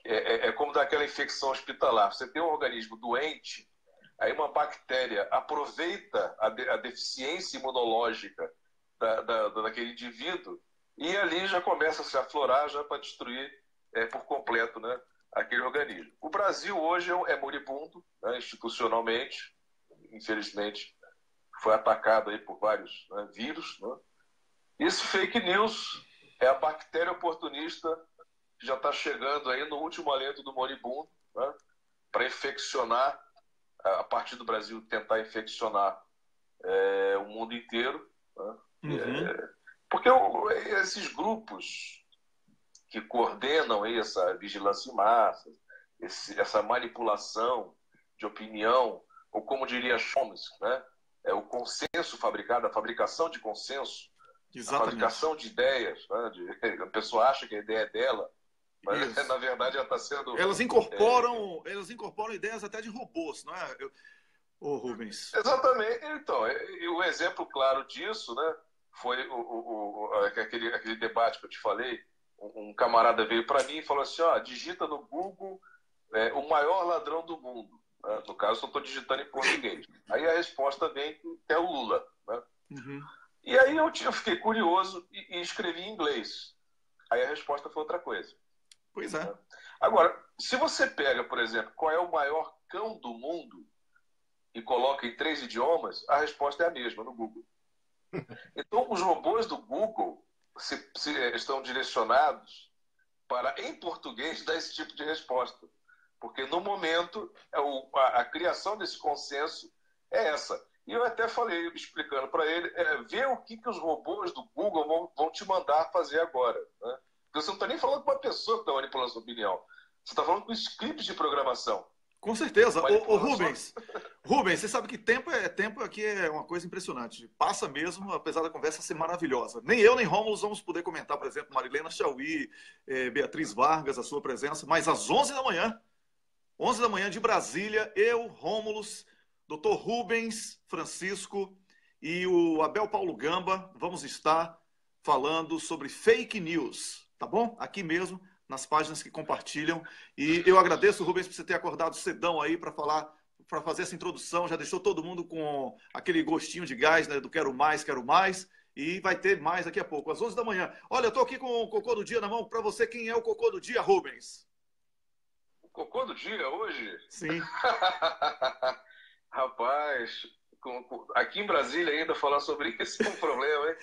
É como daquela infecção hospitalar. Você tem um organismo doente, aí uma bactéria aproveita a deficiência imunológica daquele indivíduo e ali já começa a se aflorar já para destruir por completo, né, aquele organismo. O Brasil hoje é moribundo, né, institucionalmente, infelizmente foi atacado aí por vários, né, vírus. Né? Esse fake news é a bactéria oportunista que já está chegando aí no último alento do moribundo, né, para infeccionar, a partir do Brasil tentar infeccionar o mundo inteiro. Né? Uhum. Porque esses grupos que coordenam aí essa vigilância em massa, essa manipulação de opinião, ou como diria Chomsky, né? O consenso fabricado, a fabricação de consenso, Exatamente. a fabricação de ideias. Né? A pessoa acha que a ideia é dela, mas Isso. na verdade ela está sendo... Elas incorporam ideias até de robôs, não é, ô Rubens? Exatamente. Então, o exemplo claro disso, né, foi aquele debate que eu te falei. Um camarada veio para mim e falou assim, digita no Google o maior ladrão do mundo. Né? No caso, eu estou digitando em português. Aí a resposta vem que é o Lula. Né? Uhum. E aí eu fiquei curioso e escrevi em inglês. Aí a resposta foi outra coisa. Pois é. Né? Agora, se você pega, por exemplo, qual é o maior cão do mundo e coloca em 3 idiomas, a resposta é a mesma no Google. Então, os robôs do Google estão direcionados para, em português, dar esse tipo de resposta. Porque, no momento, a criação desse consenso é essa. E eu até falei, explicando para ele, ver o que os robôs do Google vão te mandar fazer agora. Né? Porque você não está nem falando com uma pessoa que está manipulando sua opinião. Você está falando com scripts de programação. Com certeza. Ô Rubens, você sabe que tempo aqui é uma coisa impressionante. Passa mesmo, apesar da conversa ser maravilhosa. Nem eu, nem Rômulo vamos poder comentar, por exemplo, Marilena Chauí, Beatriz Vargas, a sua presença, mas às 11 da manhã de Brasília, eu, Rômulo, Dr. Rubens Francisco e o Abel Paulo Gamba vamos estar falando sobre fake news, tá bom? Aqui mesmo, nas páginas que compartilham. E eu agradeço, Rubens, por você ter acordado cedão aí para fazer essa introdução. Já deixou todo mundo com aquele gostinho de gás, né, do quero mais. E vai ter mais daqui a pouco, às 11 da manhã. Olha, eu estou aqui com o cocô do dia na mão. Para você, quem é o cocô do dia, Rubens? O cocô do dia hoje? Sim. Rapaz, aqui em Brasília ainda falar sobre isso é um problema, hein?